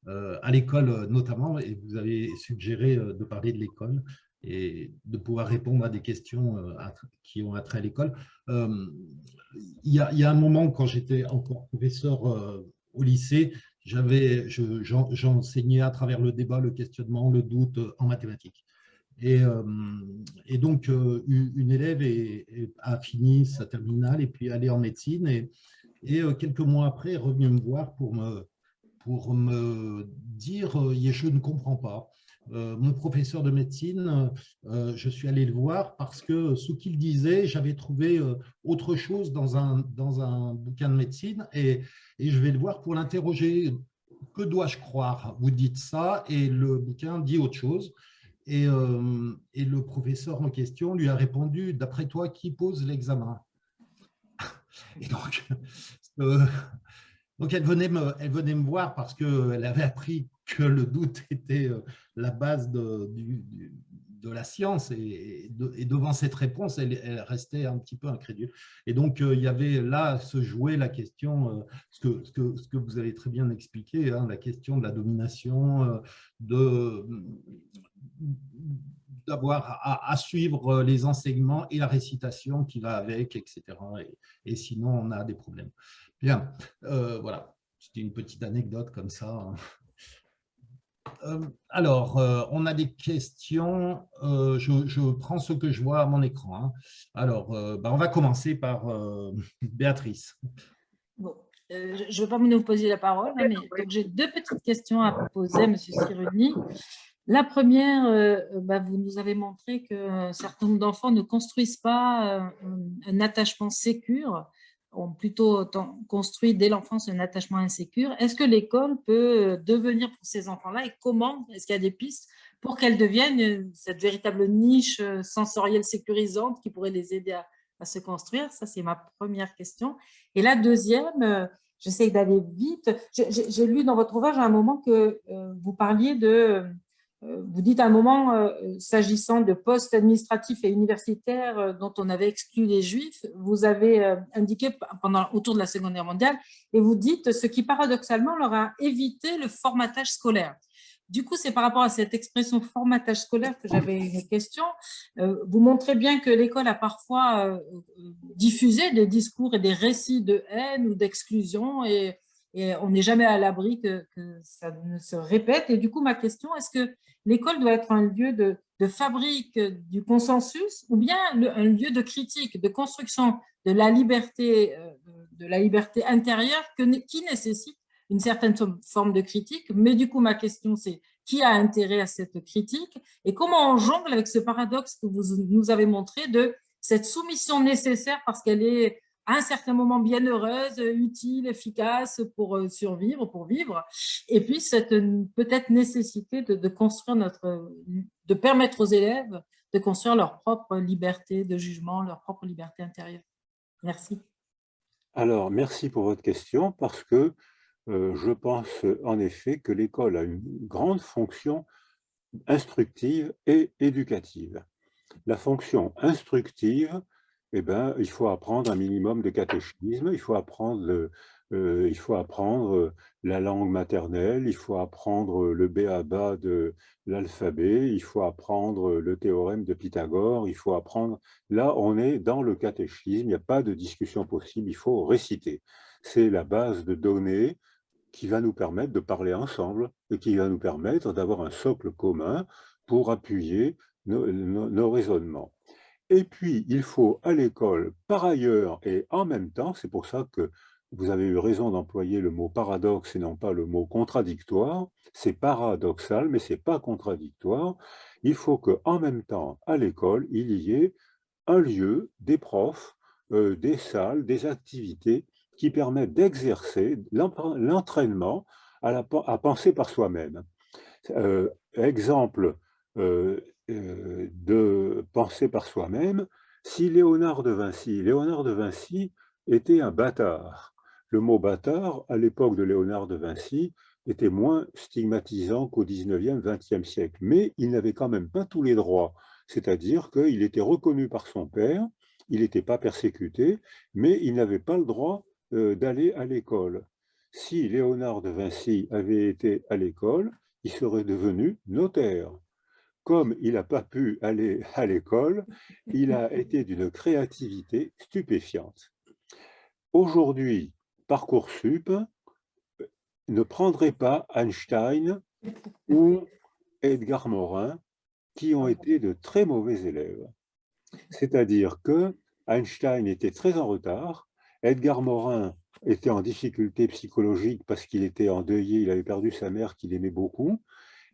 à l'école notamment, et vous avez suggéré de parler de l'école et de pouvoir répondre à des questions qui ont attrait à l'école. Il y a un moment, quand j'étais encore professeur au lycée, j'enseignais à travers le débat, le questionnement, le doute en mathématiques. Et donc, une élève a fini sa terminale et puis allée en médecine. Et quelques mois après, est revenue me voir pour me dire je ne comprends pas. Mon professeur de médecine, je suis allé le voir parce que ce qu'il disait, j'avais trouvé autre chose dans un bouquin de médecine et je vais le voir pour l'interroger. Que dois-je croire? Vous dites ça et le bouquin dit autre chose. Et le professeur en question lui a répondu, d'après toi, qui pose l'examen? Et donc elle venait me voir parce qu'elle avait appris que le doute était la base de la science et devant cette réponse, elle restait un petit peu incrédule. Et donc, il y avait là se jouer la question, ce que vous avez très bien expliqué, hein, la question de la domination, d'avoir à suivre les enseignements et la récitation qui va avec, etc. Et sinon, on a des problèmes. Bien, voilà, c'était une petite anecdote comme ça. Alors, on a des questions. Je prends ce que je vois à mon écran. Hein. Alors, on va commencer par Béatrice. Bon, je ne veux pas monopoliser la parole, hein, mais j'ai deux petites questions à poser à M. Cyrulnik. La première, vous nous avez montré qu'un certain nombre d'enfants ne construisent pas un attachement sécure, ont plutôt construit dès l'enfance un attachement insécure. Est-ce que l'école peut devenir pour ces enfants-là et comment? Est-ce qu'il y a des pistes pour qu'elles deviennent cette véritable niche sensorielle sécurisante qui pourrait les aider à se construire? Ça, c'est ma première question. Et la deuxième, j'essaie d'aller vite. J'ai lu dans votre ouvrage à un moment que vous parliez de... Vous dites à un moment, s'agissant de postes administratifs et universitaires dont on avait exclu les Juifs, vous avez indiqué autour de la Seconde Guerre mondiale, et vous dites ce qui paradoxalement leur a évité le formatage scolaire. Du coup, c'est par rapport à cette expression formatage scolaire que j'avais une question. Vous montrez bien que l'école a parfois diffusé des discours et des récits de haine ou d'exclusion et on n'est jamais à l'abri que ça ne se répète. Et du coup, ma question, est-ce que l'école doit être un lieu de fabrique du consensus ou bien un lieu de critique, de construction de la liberté intérieure qui nécessite une certaine forme de critique? Mais du coup, ma question, c'est qui a intérêt à cette critique et comment on jongle avec ce paradoxe que vous nous avez montré de cette soumission nécessaire parce qu'elle est à un certain moment bienheureuse, utile, efficace pour survivre, pour vivre, et puis cette peut-être nécessité de construire de permettre aux élèves de construire leur propre liberté de jugement, leur propre liberté intérieure. Merci. Alors, merci pour votre question parce que je pense en effet que l'école a une grande fonction instructive et éducative. La fonction instructive, il faut apprendre un minimum de catéchisme, il faut apprendre la langue maternelle, il faut apprendre le b.a.-ba de l'alphabet, il faut apprendre le théorème de Pythagore, il faut apprendre... Là, on est dans le catéchisme, il n'y a pas de discussion possible, il faut réciter. C'est la base de données qui va nous permettre de parler ensemble et qui va nous permettre d'avoir un socle commun pour appuyer nos raisonnements. Et puis, il faut à l'école, par ailleurs et en même temps, c'est pour ça que vous avez eu raison d'employer le mot paradoxe et non pas le mot contradictoire, c'est paradoxal, mais ce n'est pas contradictoire, il faut qu'en même temps, à l'école, il y ait un lieu, des profs, des salles, des activités qui permettent d'exercer l'entraînement à penser par soi-même. Exemple de penser par soi-même, si Léonard de Vinci était un bâtard. Le mot bâtard, à l'époque de Léonard de Vinci, était moins stigmatisant qu'au 19e, 20e siècle, mais il n'avait quand même pas tous les droits, c'est-à-dire qu'il était reconnu par son père, il n'était pas persécuté, mais il n'avait pas le droit d'aller à l'école. si Léonard de Vinci avait été à l'école, il serait devenu notaire. Comme il n'a pas pu aller à l'école, il a été d'une créativité stupéfiante. Aujourd'hui, Parcoursup ne prendrait pas Einstein ou Edgar Morin, qui ont été de très mauvais élèves. C'est-à-dire que Einstein était très en retard, Edgar Morin était en difficulté psychologique parce qu'il était endeuillé, il avait perdu sa mère qu'il aimait beaucoup,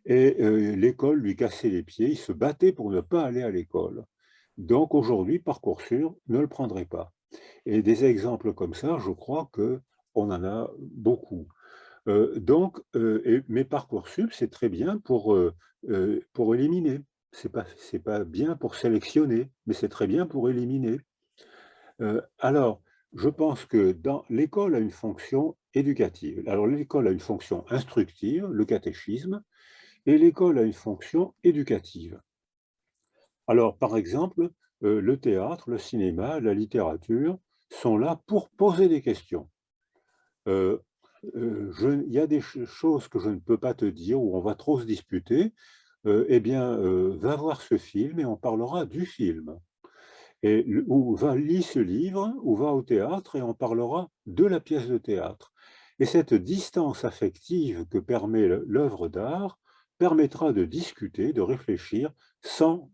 et l'école lui cassait les pieds, il se battait pour ne pas aller à l'école. Donc aujourd'hui, Parcoursup ne le prendrait pas. Et des exemples comme ça, je crois qu'on en a beaucoup. Mais Parcoursup, c'est très bien pour éliminer. C'est pas bien pour sélectionner, mais c'est très bien pour éliminer. Alors, je pense que l'école a une fonction éducative. Alors, l'école a une fonction instructive, le catéchisme, et l'école a une fonction éducative. Alors, par exemple, le théâtre, le cinéma, la littérature sont là pour poser des questions. Il y a des choses que je ne peux pas te dire, où on va trop se disputer, eh bien, va voir ce film et on parlera du film. Ou va lire ce livre, ou va au théâtre et on parlera de la pièce de théâtre. Et cette distance affective que permet l'œuvre d'art permettra de discuter, de réfléchir sans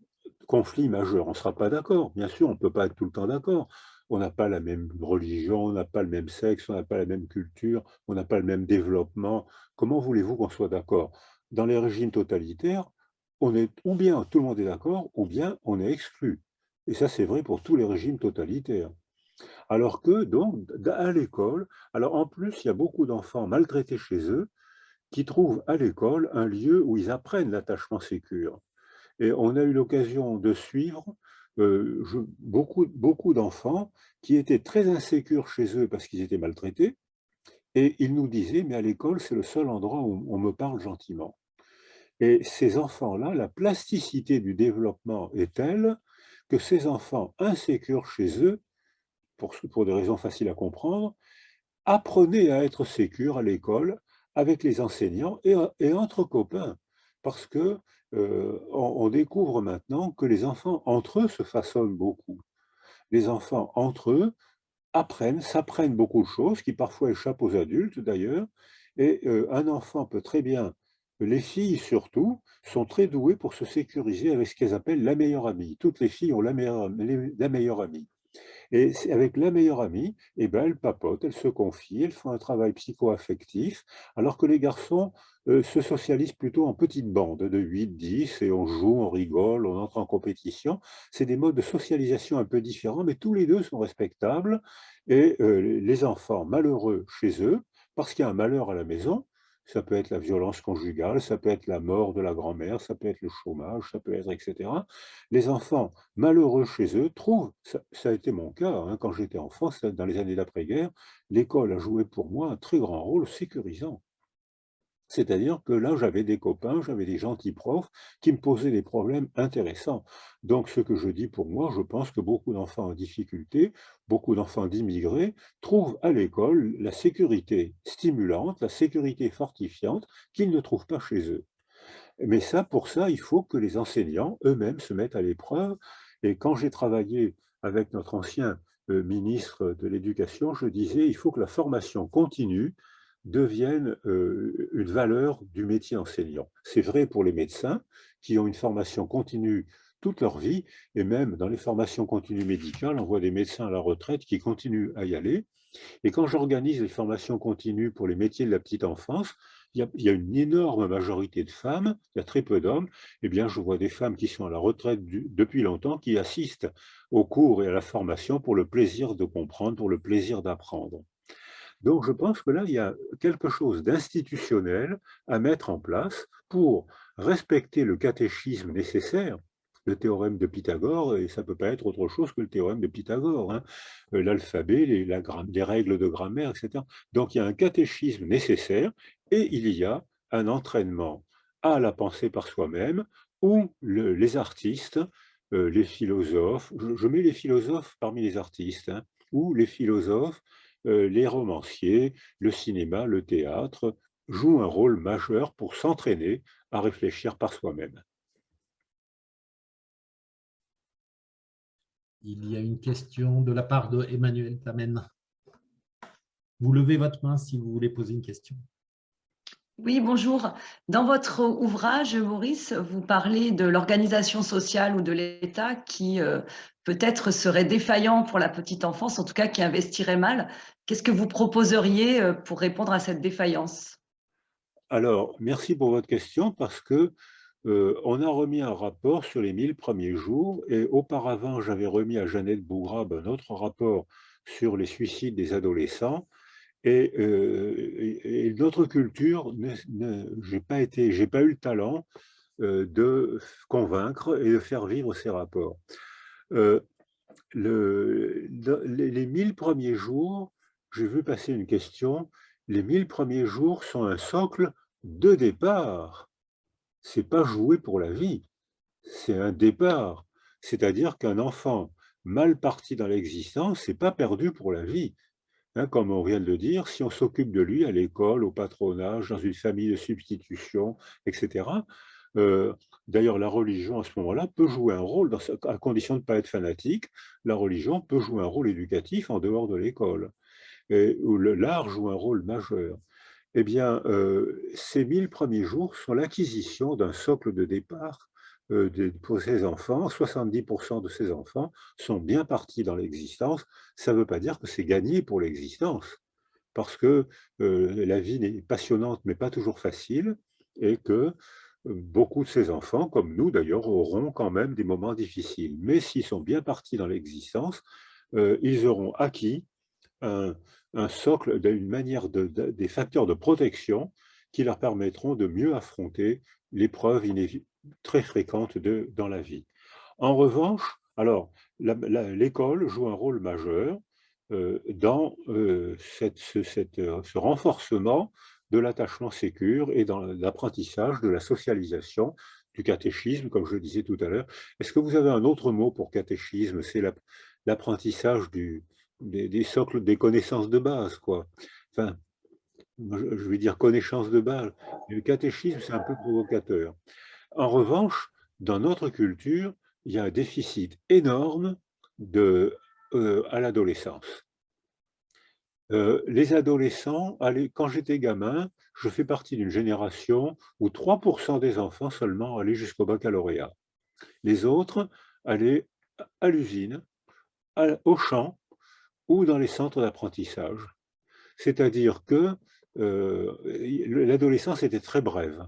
conflit majeur. On ne sera pas d'accord, bien sûr, on ne peut pas être tout le temps d'accord. On n'a pas la même religion, on n'a pas le même sexe, on n'a pas la même culture, on n'a pas le même développement. Comment voulez-vous qu'on soit d'accord? Dans les régimes totalitaires, ou bien tout le monde est d'accord, ou bien on est exclu. Et ça, c'est vrai pour tous les régimes totalitaires. Alors que, donc, à l'école, alors en plus, il y a beaucoup d'enfants maltraités chez eux qui trouvent à l'école un lieu où ils apprennent l'attachement sécure. Et on a eu l'occasion de suivre beaucoup d'enfants qui étaient très insécures chez eux parce qu'ils étaient maltraités. Et ils nous disaient, mais à l'école, c'est le seul endroit où on me parle gentiment. Et ces enfants-là, la plasticité du développement est telle que ces enfants insécures chez eux, pour des raisons faciles à comprendre, apprenaient à être sécures à l'école avec les enseignants et entre copains. Parce que on découvre maintenant que les enfants entre eux se façonnent beaucoup. Les enfants entre eux s'apprennent beaucoup de choses qui parfois échappent aux adultes d'ailleurs. Et un enfant peut très bien, les filles surtout, sont très douées pour se sécuriser avec ce qu'elles appellent la meilleure amie. Toutes les filles ont la meilleure amie. Et avec la meilleure amie, eh ben, elles papotent, elles se confient, elles font un travail psycho-affectif, alors que les garçons se socialisent plutôt en petites bandes de 8, 10, et on joue, on rigole, on entre en compétition. C'est des modes de socialisation un peu différents, mais tous les deux sont respectables. Et les enfants malheureux chez eux, parce qu'il y a un malheur à la maison, ça peut être la violence conjugale, ça peut être la mort de la grand-mère, ça peut être le chômage, ça peut être etc. Les enfants malheureux chez eux trouvent, ça a été mon cas hein, quand j'étais enfant, dans les années d'après-guerre, l'école a joué pour moi un très grand rôle sécurisant. C'est-à-dire que là, j'avais des copains, j'avais des gentils profs qui me posaient des problèmes intéressants. Donc, ce que je dis pour moi, je pense que beaucoup d'enfants en difficulté, beaucoup d'enfants d'immigrés, trouvent à l'école la sécurité stimulante, la sécurité fortifiante qu'ils ne trouvent pas chez eux. Mais ça, pour ça, il faut que les enseignants eux-mêmes se mettent à l'épreuve. Et quand j'ai travaillé avec notre ancien ministre de l'Éducation, je disais, il faut que la formation continue devienne une valeur du métier enseignant. C'est vrai pour les médecins qui ont une formation continue toute leur vie, et même dans les formations continues médicales, on voit des médecins à la retraite qui continuent à y aller. Et quand j'organise les formations continues pour les métiers de la petite enfance, il y a une énorme majorité de femmes, il y a très peu d'hommes, eh bien je vois des femmes qui sont à la retraite depuis longtemps, qui assistent aux cours et à la formation pour le plaisir de comprendre, pour le plaisir d'apprendre. Donc je pense que là, il y a quelque chose d'institutionnel à mettre en place pour respecter le catéchisme nécessaire, le théorème de Pythagore, et ça ne peut pas être autre chose que le théorème de Pythagore, hein. L'alphabet, les règles de grammaire, etc. Donc il y a un catéchisme nécessaire et il y a un entraînement à la pensée par soi-même où les artistes, les philosophes, je mets les philosophes parmi les artistes, hein, où les philosophes les romanciers, le cinéma, le théâtre jouent un rôle majeur pour s'entraîner à réfléchir par soi-même. Il y a une question de la part de Emmanuel Tamen. Vous levez votre main si vous voulez poser une question. Oui, bonjour. Dans votre ouvrage, Maurice, vous parlez de l'organisation sociale ou de l'État qui peut-être serait défaillant pour la petite enfance, en tout cas qui investirait mal. Qu'est-ce que vous proposeriez pour répondre à cette défaillance? Alors, merci pour votre question parce que on a remis un rapport sur les 1000 premiers jours et auparavant, j'avais remis à Jeannette Bougrabe un autre rapport sur les suicides des adolescents. Et notre culture, j'ai pas eu le talent de convaincre et de faire vivre ces rapports. Les 1000 premiers jours, j'ai vu passer une question, les 1000 premiers jours sont un socle de départ. C'est pas jouer pour la vie, c'est un départ. C'est-à-dire qu'un enfant mal parti dans l'existence, c'est pas perdu pour la vie. Hein, comme on vient de le dire, si on s'occupe de lui à l'école, au patronage, dans une famille de substitution, etc. D'ailleurs, la religion, à ce moment-là, peut jouer un rôle, à condition de ne pas être fanatique, la religion peut jouer un rôle éducatif en dehors de l'école, où l'art joue un rôle majeur. Eh bien, ces 1000 premiers jours sont l'acquisition d'un socle de départ pour ces enfants. 70% de ces enfants sont bien partis dans l'existence. Ça ne veut pas dire que c'est gagné pour l'existence, parce que la vie est passionnante, mais pas toujours facile, et que beaucoup de ces enfants, comme nous d'ailleurs, auront quand même des moments difficiles. Mais s'ils sont bien partis dans l'existence, ils auront acquis un socle, une manière des facteurs de protection qui leur permettront de mieux affronter l'épreuve très fréquente dans la vie. En revanche, alors, l'école joue un rôle majeur dans ce renforcement de l'attachement sécure et dans l'apprentissage de la socialisation, du catéchisme, comme je le disais tout à l'heure. Est-ce que vous avez un autre mot pour catéchisme? C'est l'apprentissage des socles, des connaissances de base, quoi. Enfin, je vais dire connaissances de base. Le catéchisme, c'est un peu provocateur. En revanche, dans notre culture, il y a un déficit énorme à l'adolescence. Les adolescents, quand j'étais gamin, je fais partie d'une génération où 3% des enfants seulement allaient jusqu'au baccalauréat. Les autres allaient à l'usine, au champ ou dans les centres d'apprentissage. C'est-à-dire que l'adolescence était très brève.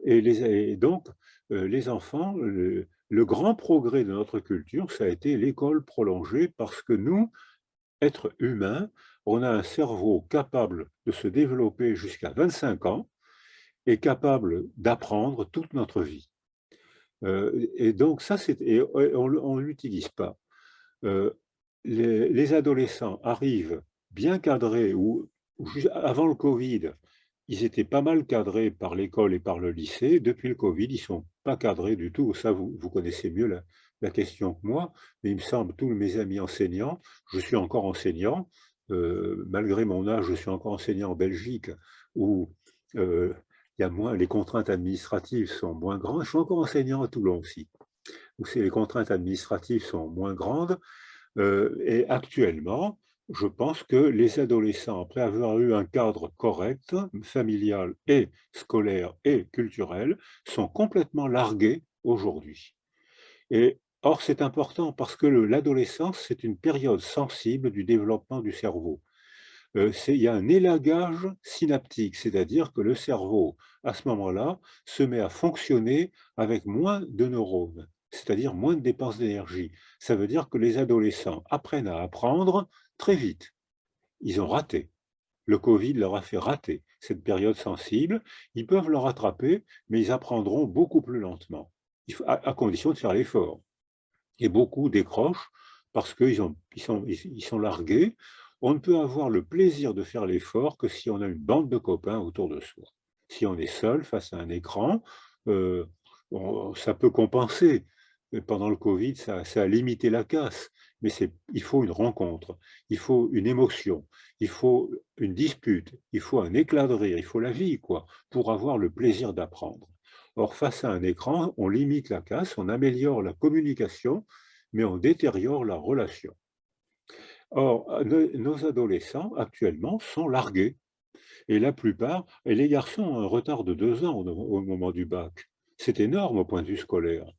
Et donc, les enfants, le grand progrès de notre culture, ça a été l'école prolongée parce que nous, êtres humains, on a un cerveau capable de se développer jusqu'à 25 ans et capable d'apprendre toute notre vie. Et donc, ça, on ne l'utilise pas. Les adolescents arrivent bien cadrés, ou avant le Covid, ils étaient pas mal cadrés par l'école et par le lycée. Depuis le Covid, ils ne sont pas cadrés du tout. Ça, vous connaissez mieux la question que moi, mais il me semble, tous mes amis enseignants, je suis encore enseignant, malgré mon âge, je suis encore enseignant en Belgique, où il y a les contraintes administratives sont moins grandes. Je suis encore enseignant à Toulon aussi, où les contraintes administratives sont moins grandes. Et actuellement, je pense que les adolescents, après avoir eu un cadre correct, familial et scolaire et culturel, sont complètement largués aujourd'hui. Et or, c'est important parce que l'adolescence, c'est une période sensible du développement du cerveau. Il y a un élagage synaptique, c'est-à-dire que le cerveau, à ce moment-là, se met à fonctionner avec moins de neurones, c'est-à-dire moins de dépenses d'énergie. Ça veut dire que les adolescents apprennent à apprendre très vite. Ils ont raté. Le Covid leur a fait rater cette période sensible. Ils peuvent le rattraper, mais ils apprendront beaucoup plus lentement, à condition de faire l'effort. Et beaucoup décrochent parce qu'ils sont largués. On ne peut avoir le plaisir de faire l'effort que si on a une bande de copains autour de soi. Si on est seul face à un écran, ça peut compenser. pendant le Covid, ça a limité la casse, mais il faut une rencontre, il faut une émotion, il faut une dispute, il faut un éclat de rire, il faut la vie, quoi, pour avoir le plaisir d'apprendre. Or, face à un écran, on limite la casse, on améliore la communication, mais on détériore la relation. Or, nos adolescents, actuellement, sont largués. Et la plupart, et les garçons ont un retard de 2 ans au moment du bac. C'est énorme au point de vue scolaire.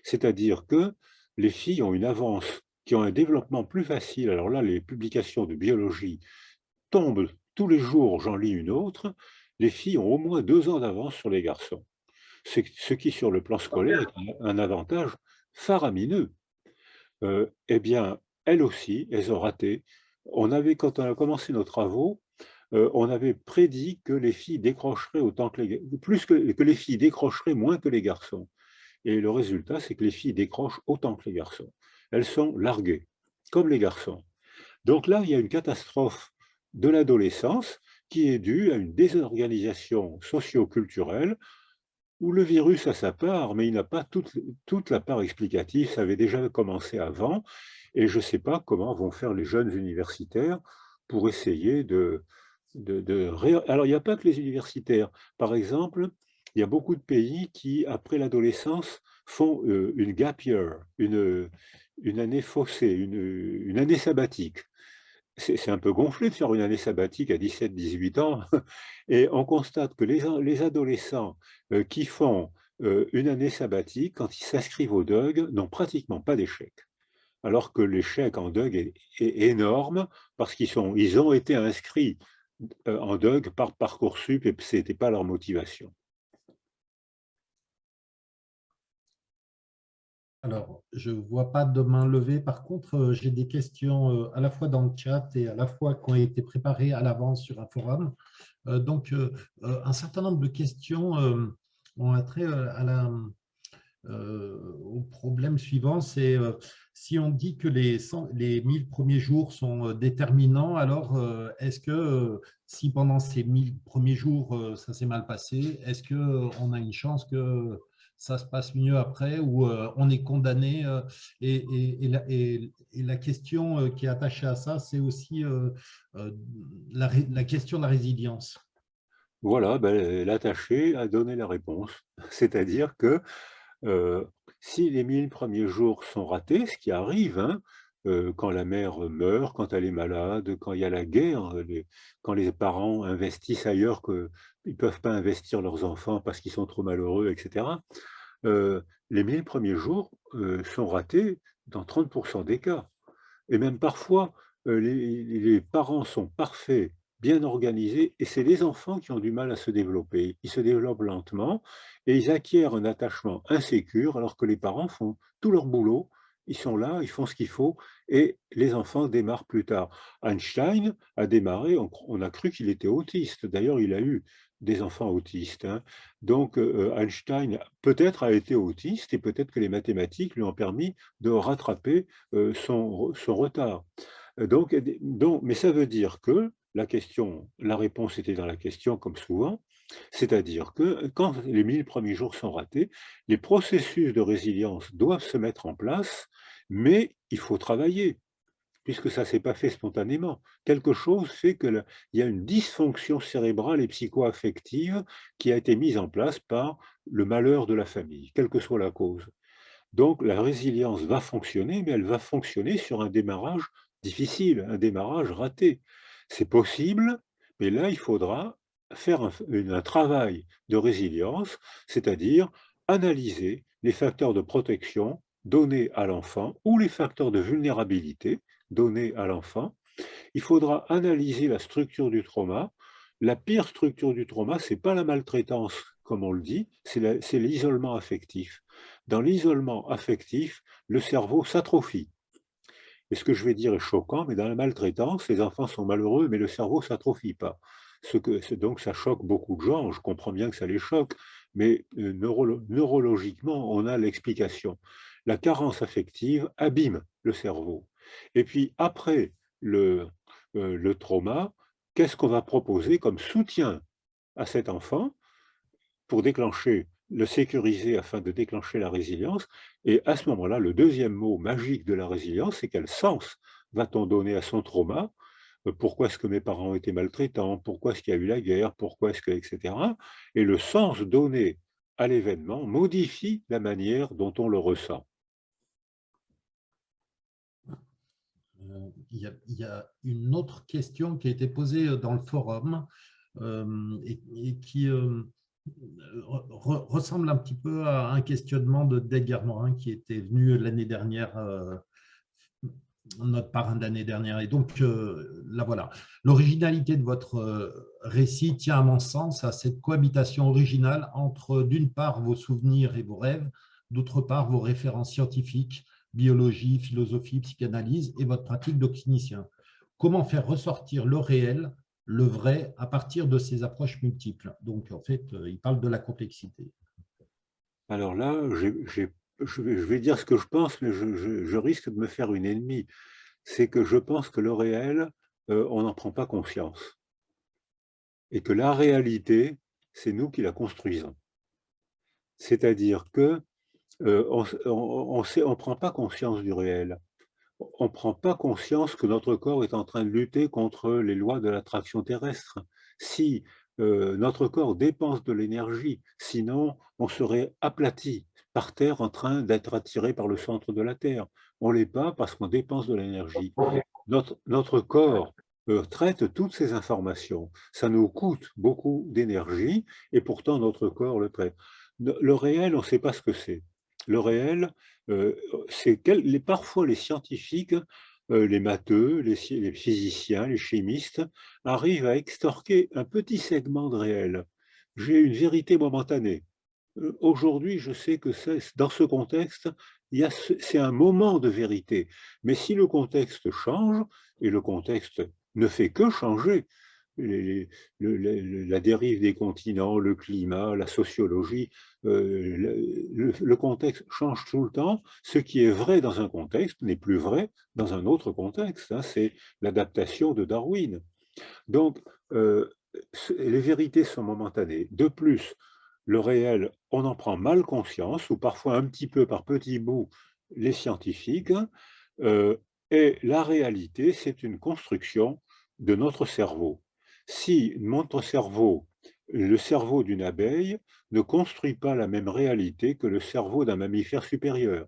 C'est-à-dire que les filles ont une avance, qui ont un développement plus facile. Alors là, les publications de biologie tombent tous les jours, j'en lis une autre. Les filles ont au moins 2 ans d'avance sur les garçons. Ce qui, sur le plan scolaire, est un avantage faramineux. Eh bien, elles aussi, elles ont raté. Quand on a commencé nos travaux, on avait prédit que les filles décrocheraient autant que que les filles décrocheraient moins que les garçons. Et le résultat, c'est que les filles décrochent autant que les garçons. Elles sont larguées, comme les garçons. Donc là, il y a une catastrophe de l'adolescence qui est due à une désorganisation socio-culturelle où le virus a sa part, mais il n'a pas toute la part explicative. Ça avait déjà commencé avant, et je ne sais pas comment vont faire les jeunes universitaires pour essayer Alors, il n'y a pas que les universitaires. Par exemple, il y a beaucoup de pays qui, après l'adolescence, font une gap year, une année faussée, une année sabbatique. C'est un peu gonflé de faire une année sabbatique à 17-18 ans, et on constate que les adolescents qui font une année sabbatique, quand ils s'inscrivent au DUG, n'ont pratiquement pas d'échec. Alors que l'échec en DUG est énorme, parce qu'ils ont été inscrits en DUG par Parcoursup, et ce n'était pas leur motivation. Alors, je ne vois pas de main levée. Par contre, j'ai des questions à la fois dans le chat et à la fois qui ont été préparées à l'avance sur un forum. Donc, un certain nombre de questions ont attrait au problème suivant, c'est si on dit que les 1000 premiers jours sont déterminants, alors est-ce que si pendant ces 1000 premiers jours ça s'est mal passé, est-ce qu'on a une chance que ça se passe mieux après ou on est condamné et la question qui est attachée à ça, c'est aussi la question de la résilience. Voilà, l'attaché a donné la réponse. C'est-à-dire que si les 1000 premiers jours sont ratés, ce qui arrive, hein, quand la mère meurt, quand elle est malade, quand il y a la guerre, quand les parents investissent ailleurs qu'ils ne peuvent pas investir leurs enfants parce qu'ils sont trop malheureux, etc. Les 1000 premiers jours sont ratés dans 30% des cas. Et même parfois, les parents sont parfaits, bien organisés, et c'est les enfants qui ont du mal à se développer. Ils se développent lentement et ils acquièrent un attachement insécure alors que les parents font tout leur boulot, ils sont là, ils font ce qu'il faut, et les enfants démarrent plus tard. Einstein a démarré, on a cru qu'il était autiste. D'ailleurs, il a eu des enfants autistes, hein. Donc Einstein peut-être a été autiste et peut-être que les mathématiques lui ont permis de rattraper son retard. Mais ça veut dire que la réponse était dans la question comme souvent, c'est-à-dire que quand les 1000 premiers jours sont ratés, les processus de résilience doivent se mettre en place, mais il faut travailler, puisque ça ne s'est pas fait spontanément. Quelque chose fait qu'il y a une dysfonction cérébrale et psycho-affective qui a été mise en place par le malheur de la famille, quelle que soit la cause. Donc la résilience va fonctionner, mais elle va fonctionner sur un démarrage difficile, un démarrage raté. C'est possible, mais là, il faudra faire un travail de résilience, c'est-à-dire analyser les facteurs de protection donnés à l'enfant ou les facteurs de vulnérabilité donnés à l'enfant. Il faudra analyser la structure du trauma. La pire structure du trauma, ce n'est pas la maltraitance, comme on le dit, c'est l'isolement affectif. Dans l'isolement affectif, le cerveau s'atrophie. Et ce que je vais dire est choquant, mais dans la maltraitance, les enfants sont malheureux, mais le cerveau ne s'atrophie pas. Donc ça choque beaucoup de gens, je comprends bien que ça les choque, mais neurologiquement, on a l'explication. La carence affective abîme le cerveau. Et puis après le trauma, qu'est-ce qu'on va proposer comme soutien à cet enfant pour le sécuriser afin de déclencher la résilience? Et à ce moment-là, le deuxième mot magique de la résilience, c'est quel sens va-t-on donner à son trauma? Pourquoi est-ce que mes parents ont été maltraitants? Pourquoi est-ce qu'il y a eu la guerre? Pourquoi est-ce que, etc. Et le sens donné à l'événement modifie la manière dont on le ressent. Il y a une autre question qui a été posée dans le forum et qui ressemble un petit peu à un questionnement de Edgar Morin qui était venu l'année dernière, notre parrain de l'année dernière. Et donc, là voilà, l'originalité de votre récit tient à mon sens à cette cohabitation originale entre d'une part vos souvenirs et vos rêves, d'autre part vos références scientifiques, biologie, philosophie, psychanalyse et votre pratique de clinicien. Comment faire ressortir le réel, le vrai, à partir de ces approches multiples? Donc, en fait, il parle de la complexité. Alors là, je vais dire ce que je pense, mais je risque de me faire une ennemie. C'est que je pense que le réel, on n'en prend pas conscience. Et que la réalité, c'est nous qui la construisons. C'est-à-dire que on ne prend pas conscience du réel. On ne prend pas conscience que notre corps est en train de lutter contre les lois de l'attraction terrestre. Si notre corps dépense de l'énergie, sinon on serait aplati par terre en train d'être attiré par le centre de la Terre. On ne l'est pas parce qu'on dépense de l'énergie. Notre corps traite toutes ces informations. Ça nous coûte beaucoup d'énergie et pourtant notre corps le traite. Le réel, on ne sait pas ce que c'est. Le réel, c'est parfois les scientifiques, les matheux, les physiciens, les chimistes arrivent à extorquer un petit segment de réel. J'ai une vérité momentanée. Aujourd'hui, je sais que dans ce contexte, c'est un moment de vérité. Mais si le contexte change, et le contexte ne fait que changer, la dérive des continents, le climat, la sociologie, le contexte change tout le temps. Ce qui est vrai dans un contexte n'est plus vrai dans un autre contexte. Hein, c'est l'adaptation de Darwin. Donc, les vérités sont momentanées. De plus, le réel, on en prend mal conscience, ou parfois un petit peu par petits bouts, les scientifiques, et la réalité, c'est une construction de notre cerveau. Si notre cerveau, le cerveau d'une abeille, ne construit pas la même réalité que le cerveau d'un mammifère supérieur,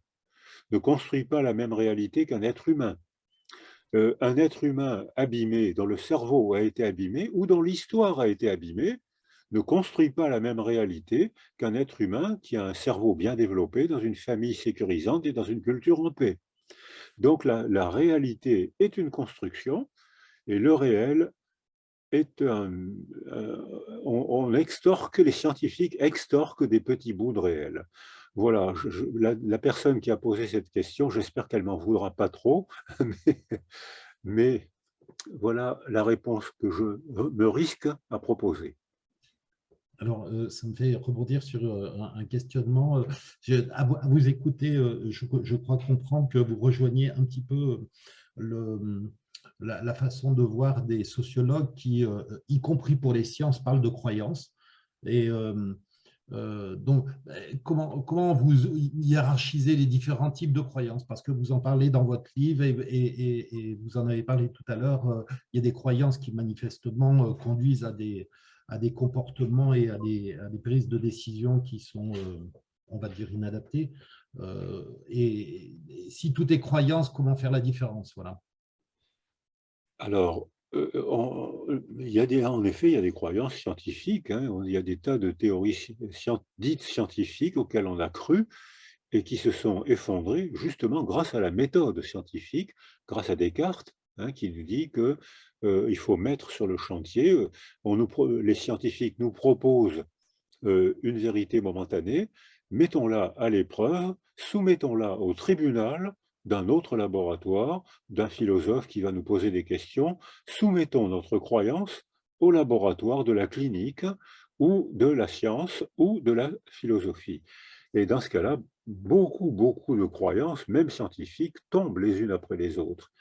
ne construit pas la même réalité qu'un être humain. Un être humain abîmé, dont le cerveau a été abîmé, ou dont l'histoire a été abîmée, ne construit pas la même réalité qu'un être humain qui a un cerveau bien développé dans une famille sécurisante et dans une culture en paix. Donc la réalité est une construction et le réel est on extorque, les scientifiques extorquent des petits bouts de réel. Voilà, la personne qui a posé cette question, j'espère qu'elle m'en voudra pas trop, mais voilà la réponse que je me risque à proposer. Alors, ça me fait rebondir sur un questionnement. À vous écouter, je crois comprendre que vous rejoignez un petit peu la façon de voir des sociologues qui, y compris pour les sciences, parlent de croyances. Et donc, comment vous hiérarchisez les différents types de croyances? Parce que vous en parlez dans votre livre et vous en avez parlé tout à l'heure. Il y a des croyances qui manifestement conduisent à des comportements et à des prises de décision qui sont, on va dire, inadaptées. Et si tout est croyance, comment faire la différence? Voilà. Alors, en effet, il y a des croyances scientifiques, hein, il y a des tas de théories dites scientifiques auxquelles on a cru et qui se sont effondrées justement grâce à la méthode scientifique, grâce à Descartes, hein, qui nous dit que il faut mettre sur le chantier, les scientifiques nous proposent une vérité momentanée, mettons-la à l'épreuve, soumettons-la au tribunal d'un autre laboratoire, d'un philosophe qui va nous poser des questions, soumettons notre croyance au laboratoire de la clinique ou de la science ou de la philosophie. Et dans ce cas-là, beaucoup de croyances, même scientifiques, tombent les unes après les autres.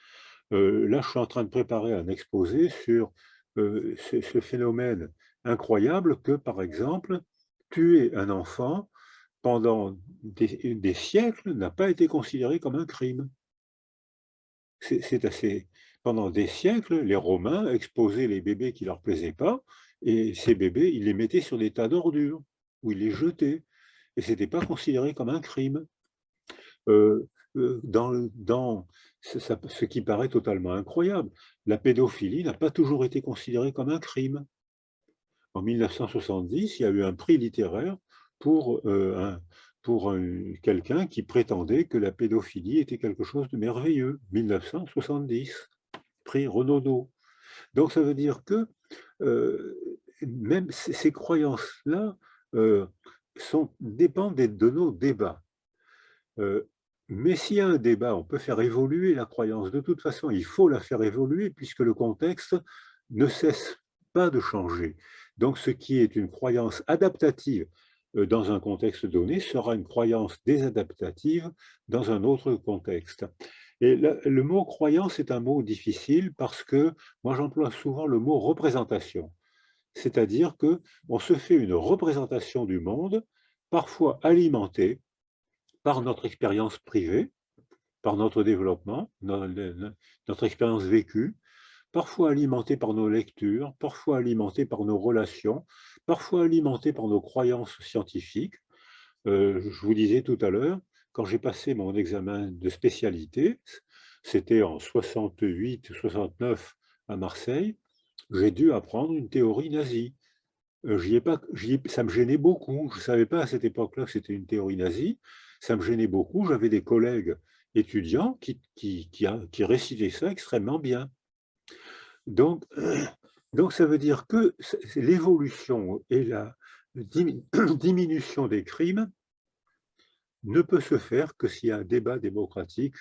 Là, je suis en train de préparer un exposé sur ce phénomène incroyable que, par exemple, tuer un enfant pendant des siècles, n'a pas été considéré comme un crime. C'est assez... Pendant des siècles, les Romains exposaient les bébés qui ne leur plaisaient pas, et ces bébés, ils les mettaient sur des tas d'ordures, où ils les jetaient, et ce n'était pas considéré comme un crime. Ce qui paraît totalement incroyable, la pédophilie n'a pas toujours été considérée comme un crime. En 1970, il y a eu un prix littéraire pour quelqu'un qui prétendait que la pédophilie était quelque chose de merveilleux. 1970, prix Renaudot. Donc ça veut dire que même ces croyances-là dépendent de nos débats. Mais s'il y a un débat, on peut faire évoluer la croyance. De toute façon, il faut la faire évoluer puisque le contexte ne cesse pas de changer. Donc, ce qui est une croyance adaptative dans un contexte donné sera une croyance désadaptative dans un autre contexte. Et le mot croyance est un mot difficile parce que moi, j'emploie souvent le mot représentation. C'est-à-dire qu'on se fait une représentation du monde, parfois alimentée par notre expérience privée, par notre développement, notre expérience vécue, parfois alimentée par nos lectures, parfois alimentée par nos relations, parfois alimentée par nos croyances scientifiques. Je vous disais tout à l'heure, quand j'ai passé mon examen de spécialité, c'était en 68-69 à Marseille, j'ai dû apprendre une théorie nazie. Ça me gênait beaucoup. Je ne savais pas à cette époque-là que c'était une théorie nazie. Ça me gênait beaucoup. J'avais des collègues étudiants qui récitaient ça extrêmement bien. Donc, ça veut dire que l'évolution et la diminution des crimes ne peut se faire que s'il y a un débat démocratique,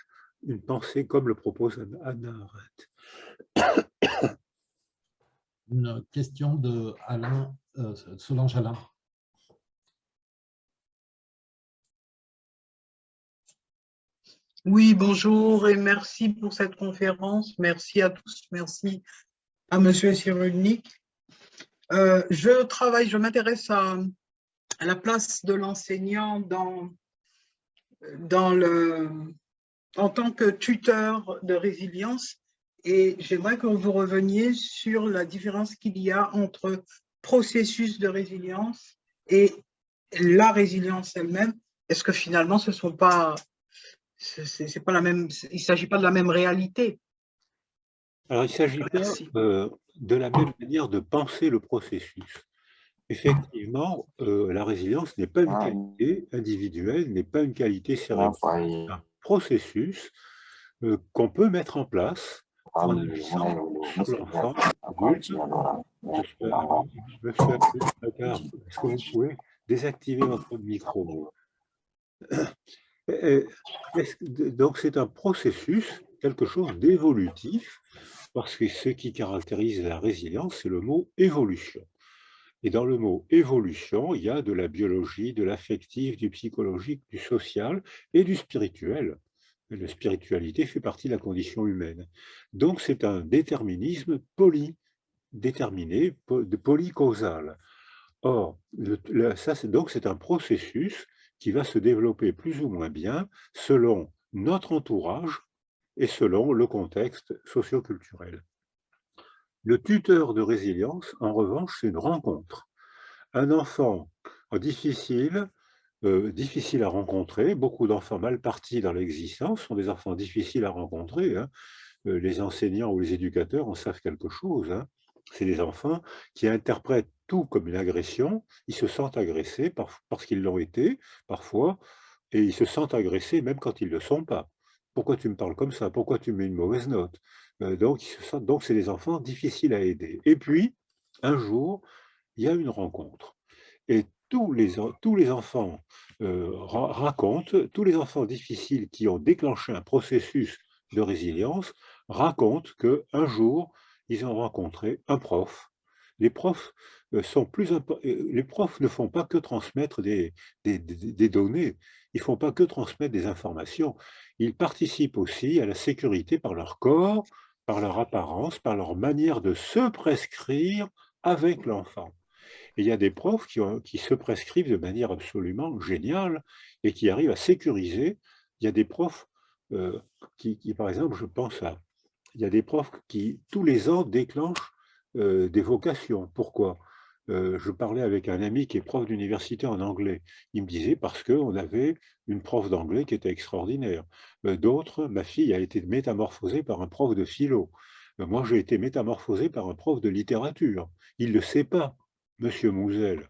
une pensée comme le propose Hannah Arendt. Une question de Alain, Solange Alain. Oui, bonjour et merci pour cette conférence. Merci à tous. Merci à Monsieur Cyrulnik. Je m'intéresse à la place de l'enseignant en tant que tuteur de résilience. Et j'aimerais que vous reveniez sur la différence qu'il y a entre processus de résilience et la résilience elle-même. Est-ce que finalement, ce sont pas, c'est pas la même, il ne s'agit pas de la même réalité? Alors, il ne s'agit pas de la même manière de penser le processus. Effectivement, la résilience n'est pas une qualité individuelle, n'est pas une qualité cérébrale. C'est un processus qu'on peut mettre en place en agissant sur l'enfant adulte. Monsieur Abdel-Fattah, est-ce que vous pouvez désactiver votre micro? Donc c'est un processus, quelque chose d'évolutif, parce que ce qui caractérise la résilience, c'est le mot évolution. Et dans le mot évolution, il y a de la biologie, de l'affectif, du psychologique, du social et du spirituel. La spiritualité fait partie de la condition humaine. Donc c'est un déterminisme déterminé, polycausal. Or, donc c'est un processus qui va se développer plus ou moins bien selon notre entourage et selon le contexte socio-culturel. Le tuteur de résilience, en revanche, c'est une rencontre. Un enfant difficile à rencontrer, beaucoup d'enfants mal partis dans l'existence sont des enfants difficiles à rencontrer. Hein. Les enseignants ou les éducateurs en savent quelque chose. Hein. C'est des enfants qui interprètent tout comme une agression, ils se sentent agressés parce qu'ils l'ont été, parfois, et ils se sentent agressés même quand ils ne le sont pas. Pourquoi tu me parles comme ça? Pourquoi tu me mets une mauvaise note? Donc, c'est des enfants difficiles à aider. Et puis, un jour, il y a une rencontre. Et tous les enfants racontent, tous les enfants difficiles qui ont déclenché un processus de résilience racontent qu'un jour, ils ont rencontré un prof. Les profs ne font pas que transmettre des données, ils ne font pas que transmettre des informations, ils participent aussi à la sécurité par leur corps, par leur apparence, par leur manière de se prescrire avec l'enfant. Et il y a des profs qui se prescrivent de manière absolument géniale et qui arrivent à sécuriser. Il y a des profs par exemple, je pense il y a des profs qui, tous les ans, déclenchent des vocations. Pourquoi? Je parlais avec un ami qui est prof d'université en anglais. Il me disait parce qu'on avait une prof d'anglais qui était extraordinaire. D'autres, ma fille a été métamorphosée par un prof de philo. Moi, j'ai été métamorphosé par un prof de littérature. Il ne le sait pas, monsieur Mouzel.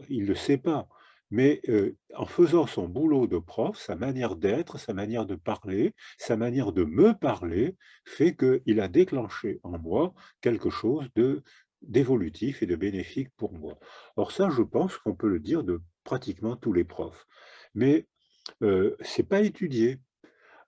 Il ne le sait pas. Mais en faisant son boulot de prof, sa manière d'être, sa manière de parler, sa manière de me parler, fait qu'il a déclenché en moi quelque chose d'évolutif et de bénéfique pour moi. Or ça, je pense qu'on peut le dire de pratiquement tous les profs. Mais ce n'est pas étudié.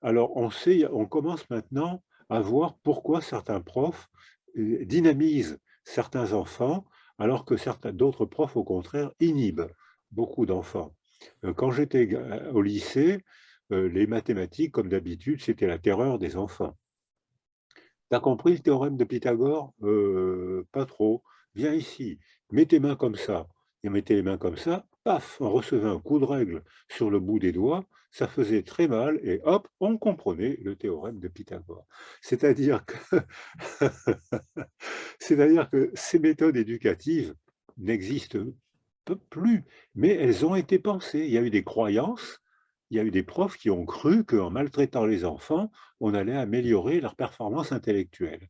Alors on commence maintenant à voir pourquoi certains profs dynamisent certains enfants, alors que d'autres profs, au contraire, inhibent beaucoup d'enfants. Quand j'étais au lycée, les mathématiques, comme d'habitude, c'était la terreur des enfants. T'as compris le théorème de Pythagore? Pas trop. Viens ici, mets tes mains comme ça. Et on mettait les mains comme ça, paf, on recevait un coup de règle sur le bout des doigts, ça faisait très mal, et hop, on comprenait le théorème de Pythagore. C'est-à-dire que, c'est-à-dire que ces méthodes éducatives n'existent plus, mais elles ont été pensées. Il y a eu des croyances, il y a eu des profs qui ont cru qu'en maltraitant les enfants, on allait améliorer leur performance intellectuelle.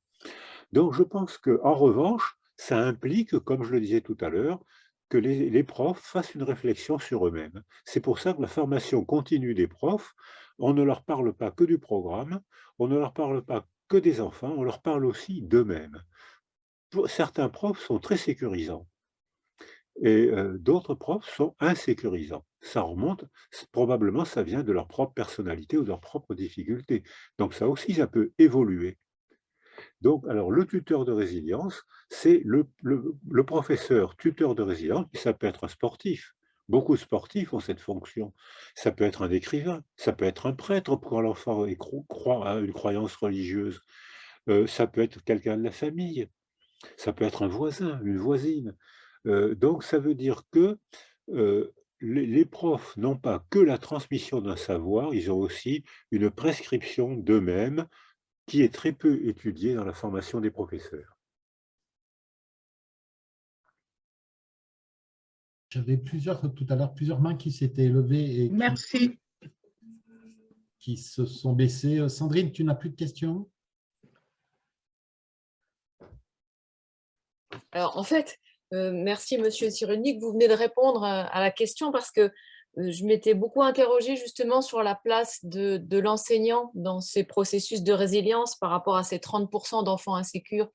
Donc je pense qu'en revanche, ça implique, comme je le disais tout à l'heure, que les profs fassent une réflexion sur eux-mêmes. C'est pour ça que la formation continue des profs, on ne leur parle pas que du programme, on ne leur parle pas que des enfants, on leur parle aussi d'eux-mêmes. Certains profs sont très sécurisants et d'autres profs sont insécurisants. Ça remonte, probablement ça vient de leur propre personnalité ou de leurs propres difficultés. Donc ça aussi, ça peut évoluer. Donc, alors, le tuteur de résilience, c'est le professeur tuteur de résilience, et ça peut être un sportif. Beaucoup de sportifs ont cette fonction. Ça peut être un écrivain, ça peut être un prêtre quand l'enfant croit à une croyance religieuse. Ça peut être quelqu'un de la famille, ça peut être un voisin, une voisine. Donc, ça veut dire que les profs n'ont pas que la transmission d'un savoir, ils ont aussi une prescription d'eux-mêmes qui est très peu étudiée dans la formation des professeurs. J'avais tout à l'heure plusieurs mains qui s'étaient levées et Merci. qui se sont baissées. Sandrine, tu n'as plus de questions? Alors, en fait, merci Monsieur Cyrulnik, vous venez de répondre à la question parce que je m'étais beaucoup interrogée justement sur la place de l'enseignant dans ces processus de résilience par rapport à ces 30% d'enfants insécures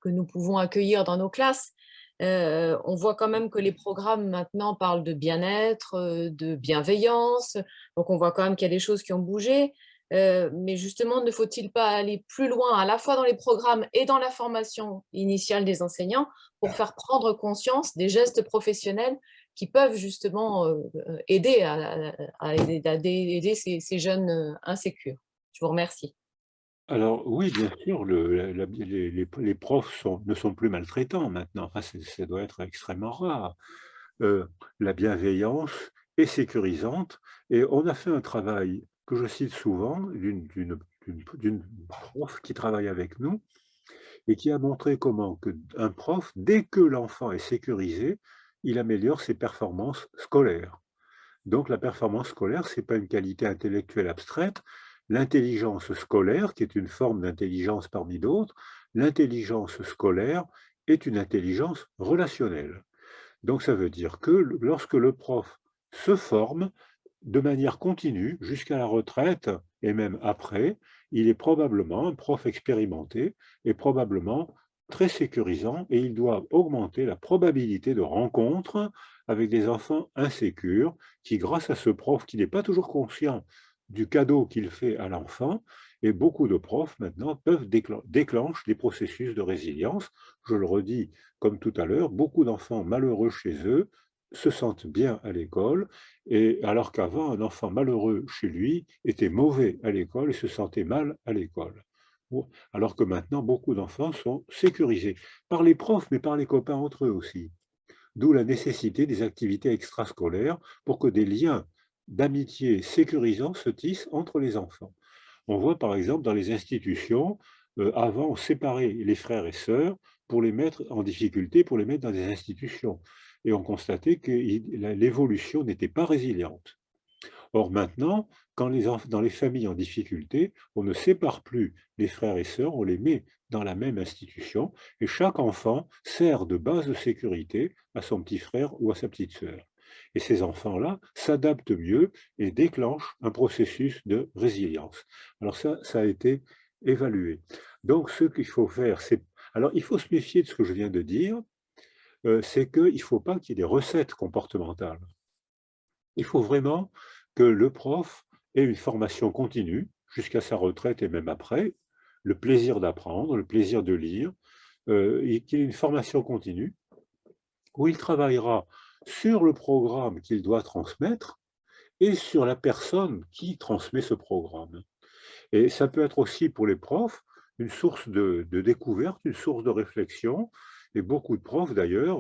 que nous pouvons accueillir dans nos classes. On voit quand même que les programmes maintenant parlent de bien-être, de bienveillance, donc on voit quand même qu'il y a des choses qui ont bougé. Mais justement, ne faut-il pas aller plus loin à la fois dans les programmes et dans la formation initiale des enseignants pour faire prendre conscience des gestes professionnels qui peuvent justement aider à aider ces jeunes insécures? Je vous remercie. Alors oui, bien sûr, les profs ne sont plus maltraitants maintenant. Enfin, ça doit être extrêmement rare. La bienveillance est sécurisante et on a fait un travail que je cite souvent d'une prof qui travaille avec nous et qui a montré comment un prof, dès que l'enfant est sécurisé, il améliore ses performances scolaires. Donc la performance scolaire, ce n'est pas une qualité intellectuelle abstraite. L'intelligence scolaire, qui est une forme d'intelligence parmi d'autres, l'intelligence scolaire est une intelligence relationnelle. Donc ça veut dire que lorsque le prof se forme de manière continue jusqu'à la retraite et même après, il est probablement un prof expérimenté et probablement très sécurisant et il doit augmenter la probabilité de rencontre avec des enfants insécures qui, grâce à ce prof qui n'est pas toujours conscient du cadeau qu'il fait à l'enfant, et beaucoup de profs maintenant déclenchent des processus de résilience. Je le redis comme tout à l'heure, beaucoup d'enfants malheureux chez eux se sentent bien à l'école, et alors qu'avant, un enfant malheureux chez lui était mauvais à l'école et se sentait mal à l'école. Alors que maintenant, beaucoup d'enfants sont sécurisés par les profs, mais par les copains entre eux aussi. d'où la nécessité des activités extrascolaires pour que des liens d'amitié sécurisants se tissent entre les enfants. On voit par exemple dans les institutions, avant on séparait les frères et sœurs pour les mettre en difficulté, pour les mettre dans des institutions. Et on constatait que l'évolution n'était pas résiliente. Or maintenant, dans les familles en difficulté, on ne sépare plus les frères et sœurs, on les met dans la même institution et chaque enfant sert de base de sécurité à son petit frère ou à sa petite sœur. Et ces enfants-là s'adaptent mieux et déclenchent un processus de résilience. Alors ça a été évalué. Donc ce qu'il faut faire, c'est... Alors il faut se méfier de ce que je viens de dire, c'est qu'il ne faut pas qu'il y ait des recettes comportementales. Il faut vraiment que le prof ait une formation continue jusqu'à sa retraite et même après, le plaisir d'apprendre, le plaisir de lire, et qu'il ait une formation continue où il travaillera sur le programme qu'il doit transmettre et sur la personne qui transmet ce programme. Et ça peut être aussi pour les profs une source de découverte, une source de réflexion, et beaucoup de profs d'ailleurs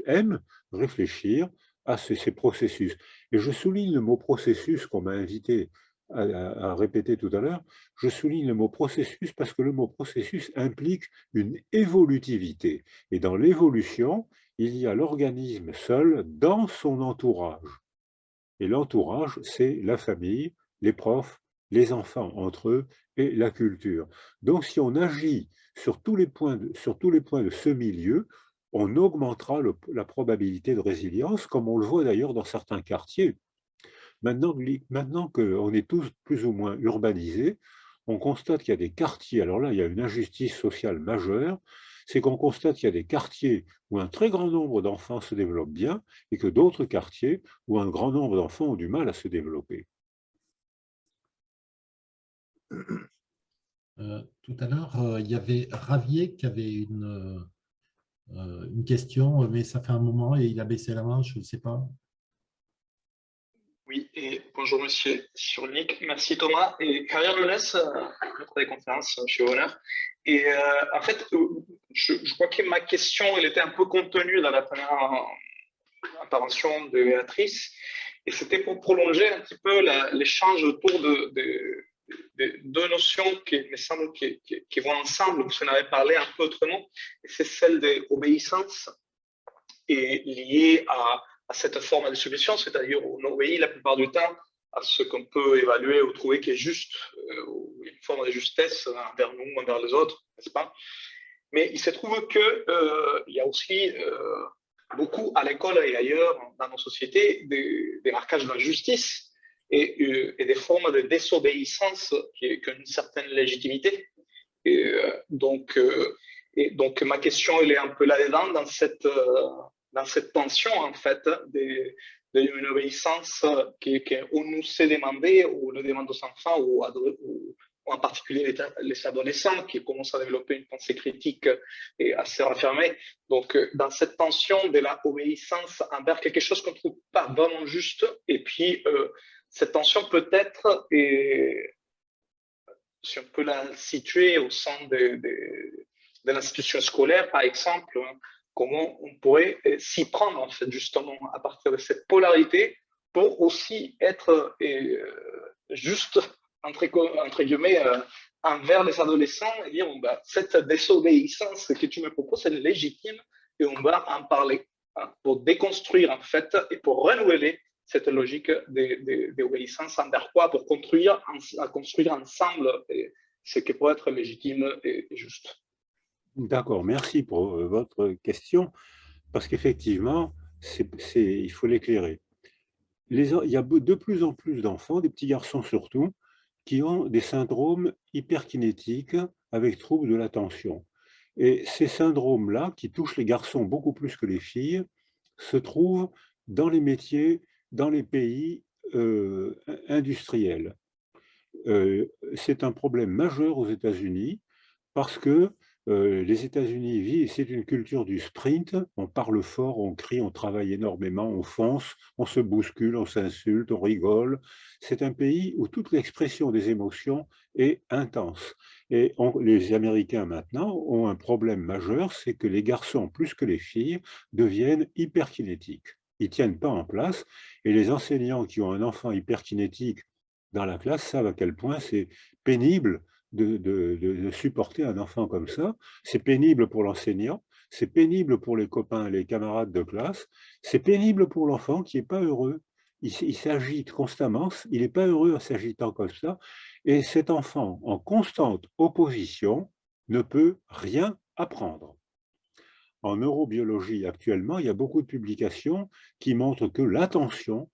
aiment réfléchir à ces processus. Et je souligne le mot processus qu'on m'a invité à répéter tout à l'heure. Je souligne le mot processus parce que le mot processus implique une évolutivité. Et dans l'évolution, il y a l'organisme seul dans son entourage. Et l'entourage, c'est la famille, les profs, les enfants entre eux et la culture. Donc si on agit sur tous les points de ce milieu, on augmentera la probabilité de résilience, comme on le voit d'ailleurs dans certains quartiers. Maintenant qu'on est tous plus ou moins urbanisés, on constate qu'il y a des quartiers, alors là il y a une injustice sociale majeure, c'est qu'on constate qu'il y a des quartiers où un très grand nombre d'enfants se développent bien et que d'autres quartiers où un grand nombre d'enfants ont du mal à se développer. Tout à l'heure, il y avait Ravier qui avait une question, mais ça fait un moment et il a baissé la main, je ne sais pas. Oui, et bonjour Monsieur Cyrulnik, merci Thomas. Et Carrière Jeunesse, maître des conférences chez Honneur. Et en fait, je crois que ma question, elle était un peu contenue dans la première intervention de Béatrice. Et c'était pour prolonger un petit peu l'échange autour de deux notions qui me semble qui vont ensemble. Vous en avez parlé un peu autrement. Et c'est celle d'obéissance et liée à cette forme de soumission, c'est-à-dire on obéit la plupart du temps à ce qu'on peut évaluer ou trouver qui est juste, une forme de justesse envers nous, envers les autres, n'est-ce pas? Mais il se trouve qu'il y a aussi beaucoup à l'école et ailleurs dans nos sociétés des marquages d'injustice et des formes de désobéissance qui ont une certaine légitimité. Et donc ma question, elle est un peu là-dedans, dans cette tension, en fait, d'une obéissance qu'on nous s'est demandé, ou on le demande aux enfants, ou en particulier les adolescents qui commencent à développer une pensée critique et assez raffermée. Donc, dans cette tension de l'obéissance envers quelque chose qu'on ne trouve pas vraiment juste, et puis cette tension peut-être, si on peut la situer au sein de l'institution scolaire, par exemple, comment on pourrait s'y prendre, en fait, justement, à partir de cette polarité, pour aussi être juste, entre guillemets, envers les adolescents, et dire, cette désobéissance que tu me proposes, elle est légitime, et on va en parler, hein, pour déconstruire, en fait, et pour renouveler cette logique d'obéissance envers quoi, pour construire ensemble ce qui peut être légitime et juste. D'accord, merci pour votre question, parce qu'effectivement, il faut l'éclairer. Il y a de plus en plus d'enfants, des petits garçons surtout, qui ont des syndromes hyperkinétiques avec troubles de l'attention. Et ces syndromes-là, qui touchent les garçons beaucoup plus que les filles, se trouvent dans les métiers, dans les pays industriels. C'est un problème majeur aux États-Unis parce que les États-Unis vivent, c'est une culture du sprint, on parle fort, on crie, on travaille énormément, on fonce, on se bouscule, on s'insulte, on rigole. C'est un pays où toute l'expression des émotions est intense. Et les Américains maintenant ont un problème majeur, c'est que les garçons, plus que les filles, deviennent hyperkinétiques. Ils ne tiennent pas en place, et les enseignants qui ont un enfant hyperkinétique dans la classe savent à quel point c'est pénible de supporter un enfant comme ça. C'est pénible pour l'enseignant, c'est pénible pour les copains et les camarades de classe, c'est pénible pour l'enfant qui n'est pas heureux. Il s'agite constamment, il n'est pas heureux en s'agitant comme ça, et cet enfant en constante opposition ne peut rien apprendre. En neurobiologie actuellement, il y a beaucoup de publications qui montrent que l'attention,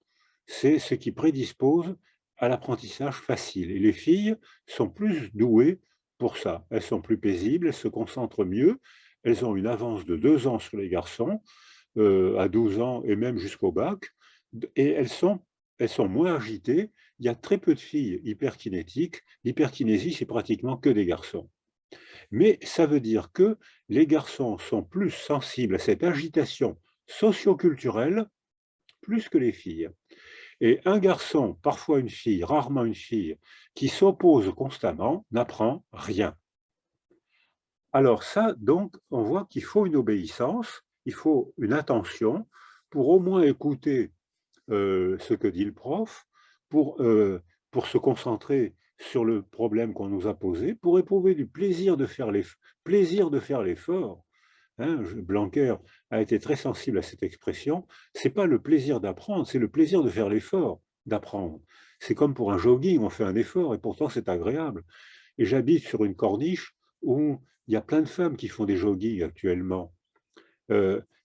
c'est ce qui prédispose à l'apprentissage facile. Et les filles sont plus douées pour ça. Elles sont plus paisibles, elles se concentrent mieux, elles ont une avance de 2 ans sur les garçons, à 12 ans et même jusqu'au bac, et elles sont moins agitées. Il y a très peu de filles hyperkinétiques. L'hyperkinésie, c'est pratiquement que des garçons. Mais ça veut dire que les garçons sont plus sensibles à cette agitation socio-culturelle plus que les filles. Et un garçon, parfois une fille, rarement une fille, qui s'oppose constamment, n'apprend rien. Alors ça, donc, on voit qu'il faut une obéissance, il faut une attention pour au moins écouter ce que dit le prof, pour se concentrer sur le problème qu'on nous a posé, pour éprouver du plaisir de faire l'effort. Hein, Blanquer a été très sensible à cette expression. Ce n'est pas le plaisir d'apprendre, c'est le plaisir de faire l'effort d'apprendre. C'est comme pour un jogging, on fait un effort et pourtant c'est agréable. Et j'habite sur une corniche où il y a plein de femmes qui font des joggings actuellement.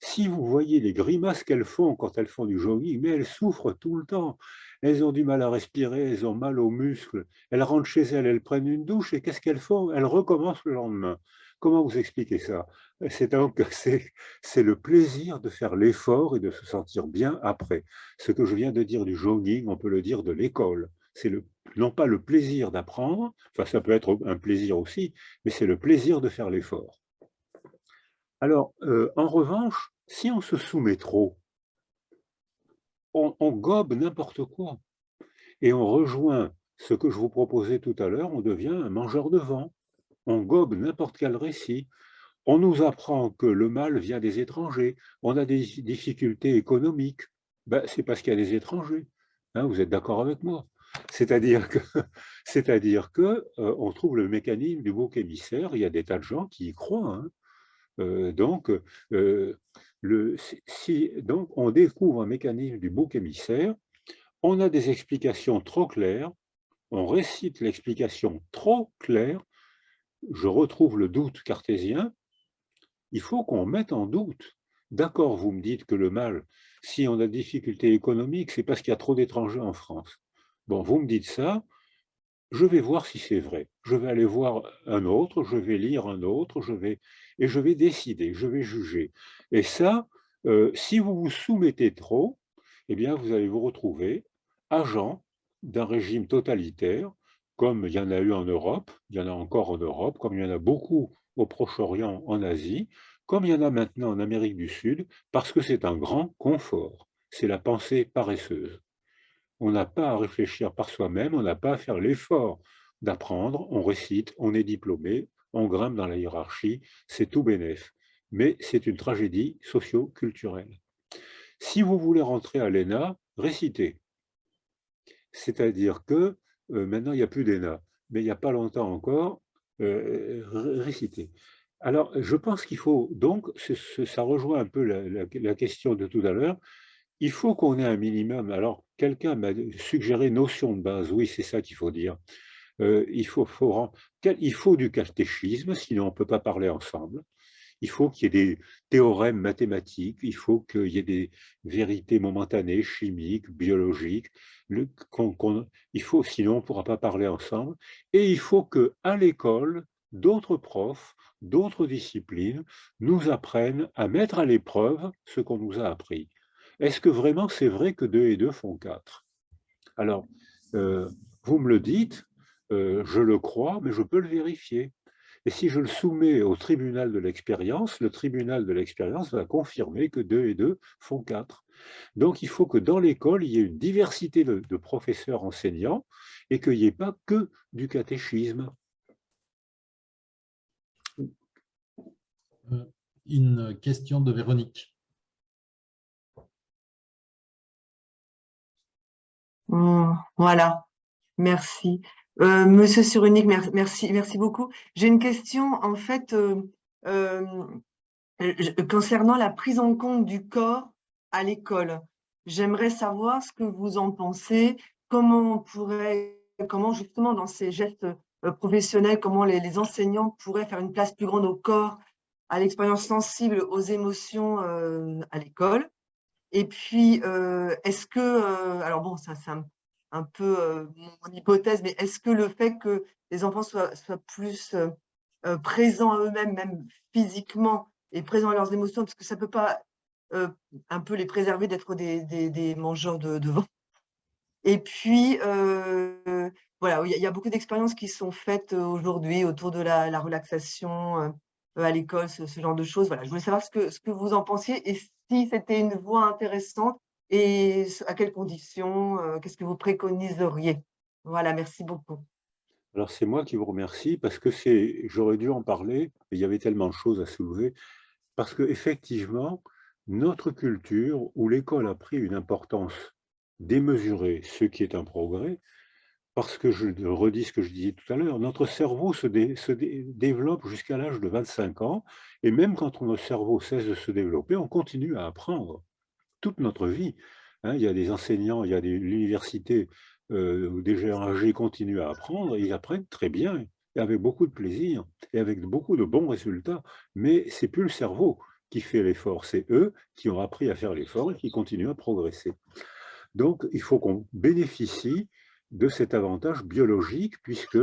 Si vous voyez les grimaces qu'elles font quand elles font du jogging, mais elles souffrent tout le temps. Elles ont du mal à respirer, elles ont mal aux muscles. Elles rentrent chez elles, elles prennent une douche et qu'est-ce qu'elles font? Elles recommencent le lendemain. Comment vous expliquez ça? C'est le plaisir de faire l'effort et de se sentir bien après. Ce que je viens de dire du jogging, on peut le dire de l'école. C'est non pas le plaisir d'apprendre, enfin ça peut être un plaisir aussi, mais c'est le plaisir de faire l'effort. Alors, en revanche, si on se soumet trop, on gobe n'importe quoi. Et on rejoint ce que je vous proposais tout à l'heure, on devient un mangeur de vent. On gobe n'importe quel récit. On nous apprend que le mal vient des étrangers. On a des difficultés économiques. Ben, c'est parce qu'il y a des étrangers. Hein, vous êtes d'accord avec moi? C'est-à-dire que on trouve le mécanisme du bouc émissaire. Il y a des tas de gens qui y croient. Hein. Donc, on découvre un mécanisme du bouc émissaire, on a des explications trop claires, on récite l'explication trop claire, je retrouve le doute cartésien, il faut qu'on mette en doute. D'accord, vous me dites que le mal, si on a des difficultés économiques, c'est parce qu'il y a trop d'étrangers en France. Bon, vous me dites ça, je vais voir si c'est vrai. Je vais aller voir un autre, je vais lire un autre, et je vais décider, je vais juger. Et ça, si vous vous soumettez trop, eh bien, vous allez vous retrouver agent d'un régime totalitaire, comme il y en a eu en Europe, il y en a encore en Europe, comme il y en a beaucoup au Proche-Orient, en Asie, comme il y en a maintenant en Amérique du Sud, parce que c'est un grand confort. C'est la pensée paresseuse. On n'a pas à réfléchir par soi-même, on n'a pas à faire l'effort d'apprendre, on récite, on est diplômé, on grimpe dans la hiérarchie, c'est tout bénef. Mais c'est une tragédie socio-culturelle. Si vous voulez rentrer à l'ENA, récitez. C'est-à-dire que maintenant, il n'y a plus d'ENA, mais il n'y a pas longtemps encore, réciter. Alors, je pense qu'il faut donc, ça rejoint un peu la question de tout à l'heure, il faut qu'on ait un minimum. Alors, quelqu'un m'a suggéré notion de base. Oui, c'est ça qu'il faut dire. Il faut du catéchisme, sinon on ne peut pas parler ensemble. Il faut qu'il y ait des théorèmes mathématiques, il faut qu'il y ait des vérités momentanées, chimiques, biologiques. Sinon on ne pourra pas parler ensemble. Et il faut qu'à l'école, d'autres profs, d'autres disciplines nous apprennent à mettre à l'épreuve ce qu'on nous a appris. Est-ce que vraiment c'est vrai que 2 et 2 font 4? Alors, vous me le dites, je le crois, mais je peux le vérifier. Et si je le soumets au tribunal de l'expérience, le tribunal de l'expérience va confirmer que 2 et 2 font 4. Donc, il faut que dans l'école, il y ait une diversité de professeurs enseignants et qu'il n'y ait pas que du catéchisme. une question de Véronique. Voilà, merci. Monsieur Cyrulnik, merci beaucoup. J'ai une question, en fait, concernant la prise en compte du corps à l'école. J'aimerais savoir ce que vous en pensez, comment justement dans ces gestes professionnels, comment les enseignants pourraient faire une place plus grande au corps, à l'expérience sensible, aux émotions à l'école. Et puis, est-ce que, alors bon, ça c'est un peu mon hypothèse, mais est-ce que le fait que les enfants soient plus présents à eux-mêmes, même physiquement, et présents à leurs émotions, parce que ça ne peut pas un peu les préserver d'être des mangeurs de vent. Et puis, voilà, il y a beaucoup d'expériences qui sont faites aujourd'hui autour de la relaxation à l'école, ce genre de choses. Voilà, je voulais savoir ce que vous en pensiez et si c'était une voie intéressante et à quelles conditions, qu'est-ce que vous préconiseriez. Voilà, merci beaucoup. Alors, c'est moi qui vous remercie parce que j'aurais dû en parler, mais il y avait tellement de choses à soulever, parce qu'effectivement, notre culture, où l'école a pris une importance démesurée, ce qui est un progrès, parce que je redis ce que je disais tout à l'heure, notre cerveau se développe jusqu'à l'âge de 25 ans, et même quand notre cerveau cesse de se développer, on continue à apprendre toute notre vie. Hein, il y a des enseignants, il y a l'université où des gens âgés continuent à apprendre, ils apprennent très bien, et avec beaucoup de plaisir, et avec beaucoup de bons résultats, mais c'est plus le cerveau qui fait l'effort, c'est eux qui ont appris à faire l'effort et qui continuent à progresser. Donc, il faut qu'on bénéficie de cet avantage biologique, puisque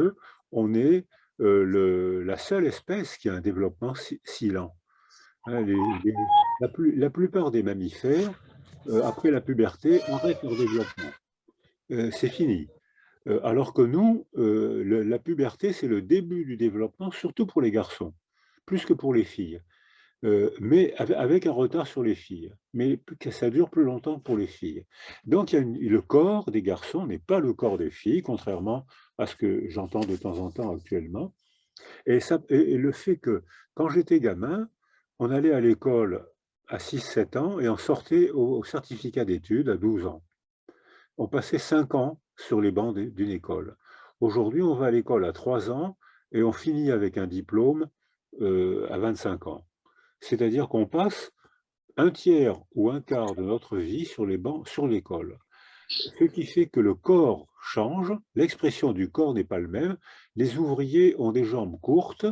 on est la seule espèce qui a un développement si lent. Hein, la plupart des mammifères, après la puberté, arrêtent leur développement. C'est fini. Alors que nous, la puberté, c'est le début du développement, surtout pour les garçons, plus que pour les filles. Mais avec un retard sur les filles, mais que ça dure plus longtemps pour les filles. Donc, le corps des garçons n'est pas le corps des filles, contrairement à ce que j'entends de temps en temps actuellement. Et le fait que, quand j'étais gamin, on allait à l'école à 6-7 ans et on sortait au certificat d'études à 12 ans. On passait 5 ans sur les bancs d'une école. Aujourd'hui, on va à l'école à 3 ans et on finit avec un diplôme à 25 ans. C'est-à-dire qu'on passe un tiers ou un quart de notre vie sur les bancs, sur l'école. Ce qui fait que le corps change, l'expression du corps n'est pas le même. Les ouvriers ont des jambes courtes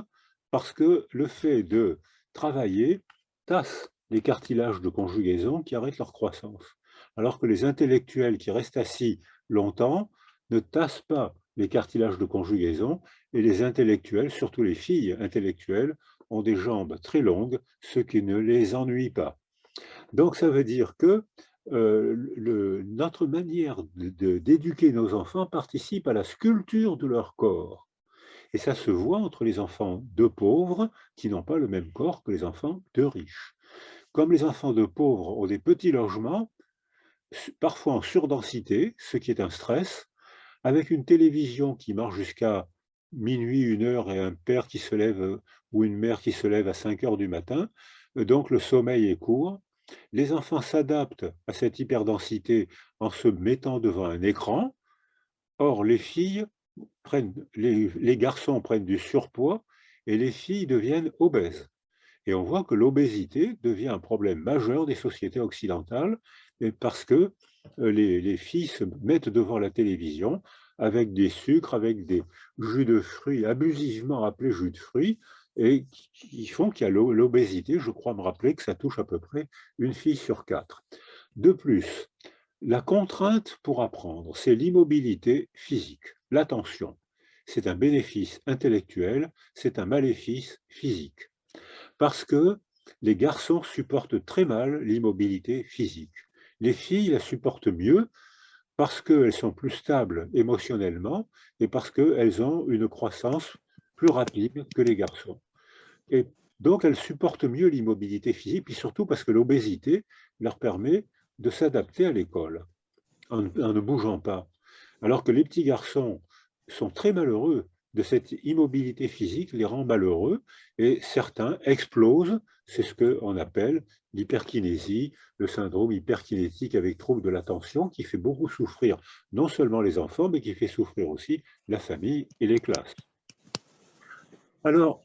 parce que le fait de travailler tasse les cartilages de conjugaison qui arrêtent leur croissance. Alors que les intellectuels qui restent assis longtemps ne tassent pas les cartilages de conjugaison et les intellectuels, surtout les filles intellectuelles, ont des jambes très longues, ce qui ne les ennuie pas. Donc ça veut dire que notre manière d'éduquer nos enfants participe à la sculpture de leur corps. Et ça se voit entre les enfants de pauvres qui n'ont pas le même corps que les enfants de riches. Comme les enfants de pauvres ont des petits logements, parfois en surdensité, ce qui est un stress, avec une télévision qui marche jusqu'à minuit, 1 heure, et un père qui se lève ou une mère qui se lève à 5 heures du matin, donc le sommeil est court. Les enfants s'adaptent à cette hyperdensité en se mettant devant un écran. Or, les garçons prennent du surpoids et les filles deviennent obèses. Et on voit que l'obésité devient un problème majeur des sociétés occidentales parce que les filles se mettent devant la télévision avec des sucres, avec des jus de fruits abusivement appelés jus de fruits, et qui font qu'il y a l'obésité. Je crois me rappeler que ça touche à peu près une fille sur 4. De plus, la contrainte pour apprendre, c'est l'immobilité physique, l'attention. C'est un bénéfice intellectuel, c'est un maléfice physique. Parce que les garçons supportent très mal l'immobilité physique. Les filles la supportent mieux parce qu'elles sont plus stables émotionnellement et parce qu'elles ont une croissance plus rapide que les garçons. Et donc, elles supportent mieux l'immobilité physique, puis surtout parce que l'obésité leur permet de s'adapter à l'école en ne bougeant pas. Alors que les petits garçons sont très malheureux de cette immobilité physique les rend malheureux et certains explosent, c'est ce qu'on appelle l'hyperkinésie, le syndrome hyperkinétique avec trouble de l'attention qui fait beaucoup souffrir non seulement les enfants, mais qui fait souffrir aussi la famille et les classes. Alors,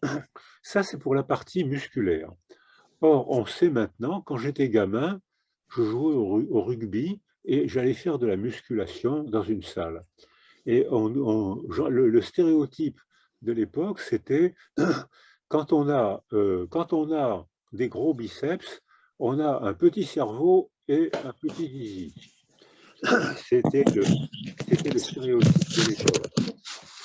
ça c'est pour la partie musculaire. Or, on sait maintenant, quand j'étais gamin, je jouais au rugby et j'allais faire de la musculation dans une salle. Et le stéréotype de l'époque, c'était quand on a des gros biceps, on a un petit cerveau et un petit zizi. C'était le stéréotype de l'époque.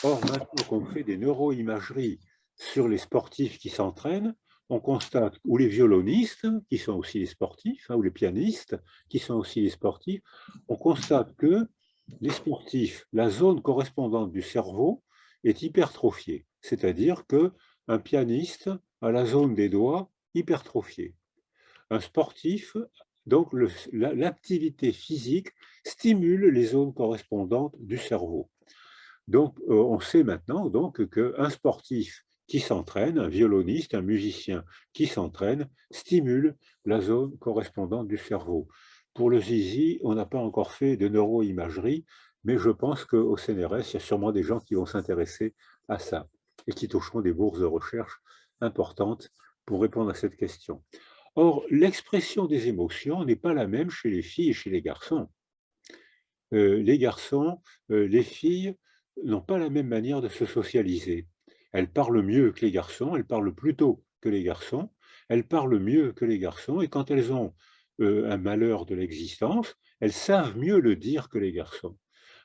Or, maintenant qu'on fait des neuroimageries sur les sportifs qui s'entraînent, on constate, ou les violonistes, qui sont aussi les sportifs, ou les pianistes, qui sont aussi les sportifs, on constate que les sportifs, la zone correspondante du cerveau est hypertrophiée, c'est-à-dire qu'un pianiste a la zone des doigts hypertrophiée. Un sportif, donc l'activité physique stimule les zones correspondantes du cerveau. Donc, on sait maintenant qu'un sportif qui s'entraîne, un violoniste, un musicien qui s'entraîne, stimule la zone correspondante du cerveau. Pour le zizi, on n'a pas encore fait de neuroimagerie, mais je pense qu'au CNRS, il y a sûrement des gens qui vont s'intéresser à ça et qui toucheront des bourses de recherche importantes pour répondre à cette question. Or, l'expression des émotions n'est pas la même chez les filles et chez les garçons. Les garçons, les filles n'ont pas la même manière de se socialiser. Elles parlent mieux que les garçons, elles parlent plus tôt que les garçons, elles parlent mieux que les garçons, et quand elles ont un malheur de l'existence, elles savent mieux le dire que les garçons.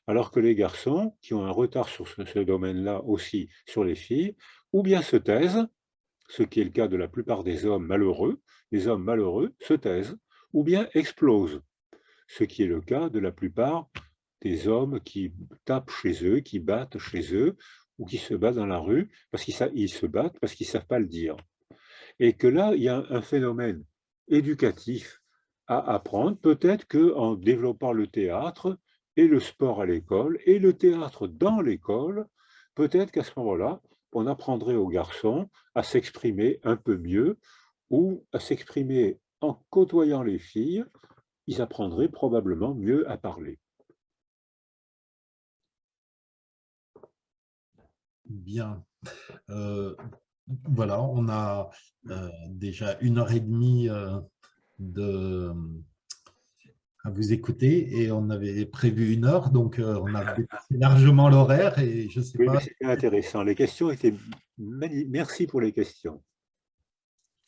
Alors que les garçons, qui ont un retard sur ce domaine-là aussi sur les filles, ou bien se taisent, ce qui est le cas de la plupart des hommes malheureux, les hommes malheureux se taisent, ou bien explosent, ce qui est le cas de la plupart des hommes qui tapent chez eux, qui battent chez eux, ou qui se battent dans la rue, parce qu'ils se battent parce qu'ils ne savent pas le dire. Et que là, il y a un phénomène éducatif à apprendre, peut-être qu'en développant le théâtre et le sport à l'école, et le théâtre dans l'école, peut-être qu'à ce moment-là, on apprendrait aux garçons à s'exprimer un peu mieux, ou à s'exprimer en côtoyant les filles, ils apprendraient probablement mieux à parler. Bien. Voilà, on a déjà 1h30 à vous écouter et on avait prévu 1 heure, donc on a dépassé largement l'horaire et je sais pas. C'était intéressant. Les questions étaient... Merci pour les questions.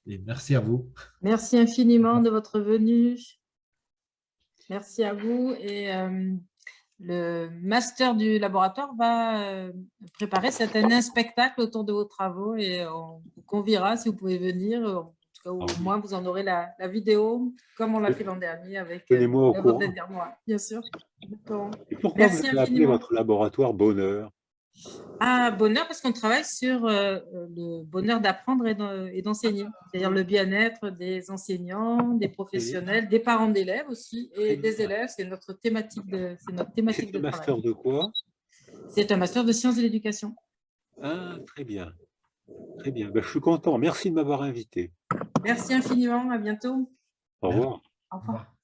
Et merci à vous. Merci infiniment de votre venue. Merci à vous. Et le master du laboratoire va préparer certains spectacles autour de vos travaux et on vous conviera si vous pouvez venir. En tout cas, au moins, vous en aurez la vidéo, comme on l'a fait l'an dernier avec Tenez-moi au courant. Bien sûr. Et pourquoi vous avez appelé votre laboratoire Bonheur? Ah, bonheur, parce qu'on travaille sur le bonheur d'apprendre et d'enseigner, c'est-à-dire le bien-être des enseignants, des professionnels, des parents d'élèves aussi, et des élèves. C'est notre thématique de travail. C'est un master de quoi? C'est un master de sciences de l'éducation. Ah, très bien. Très bien. Ben, je suis content. Merci de m'avoir invité. Merci infiniment. À bientôt. Au revoir. Au revoir.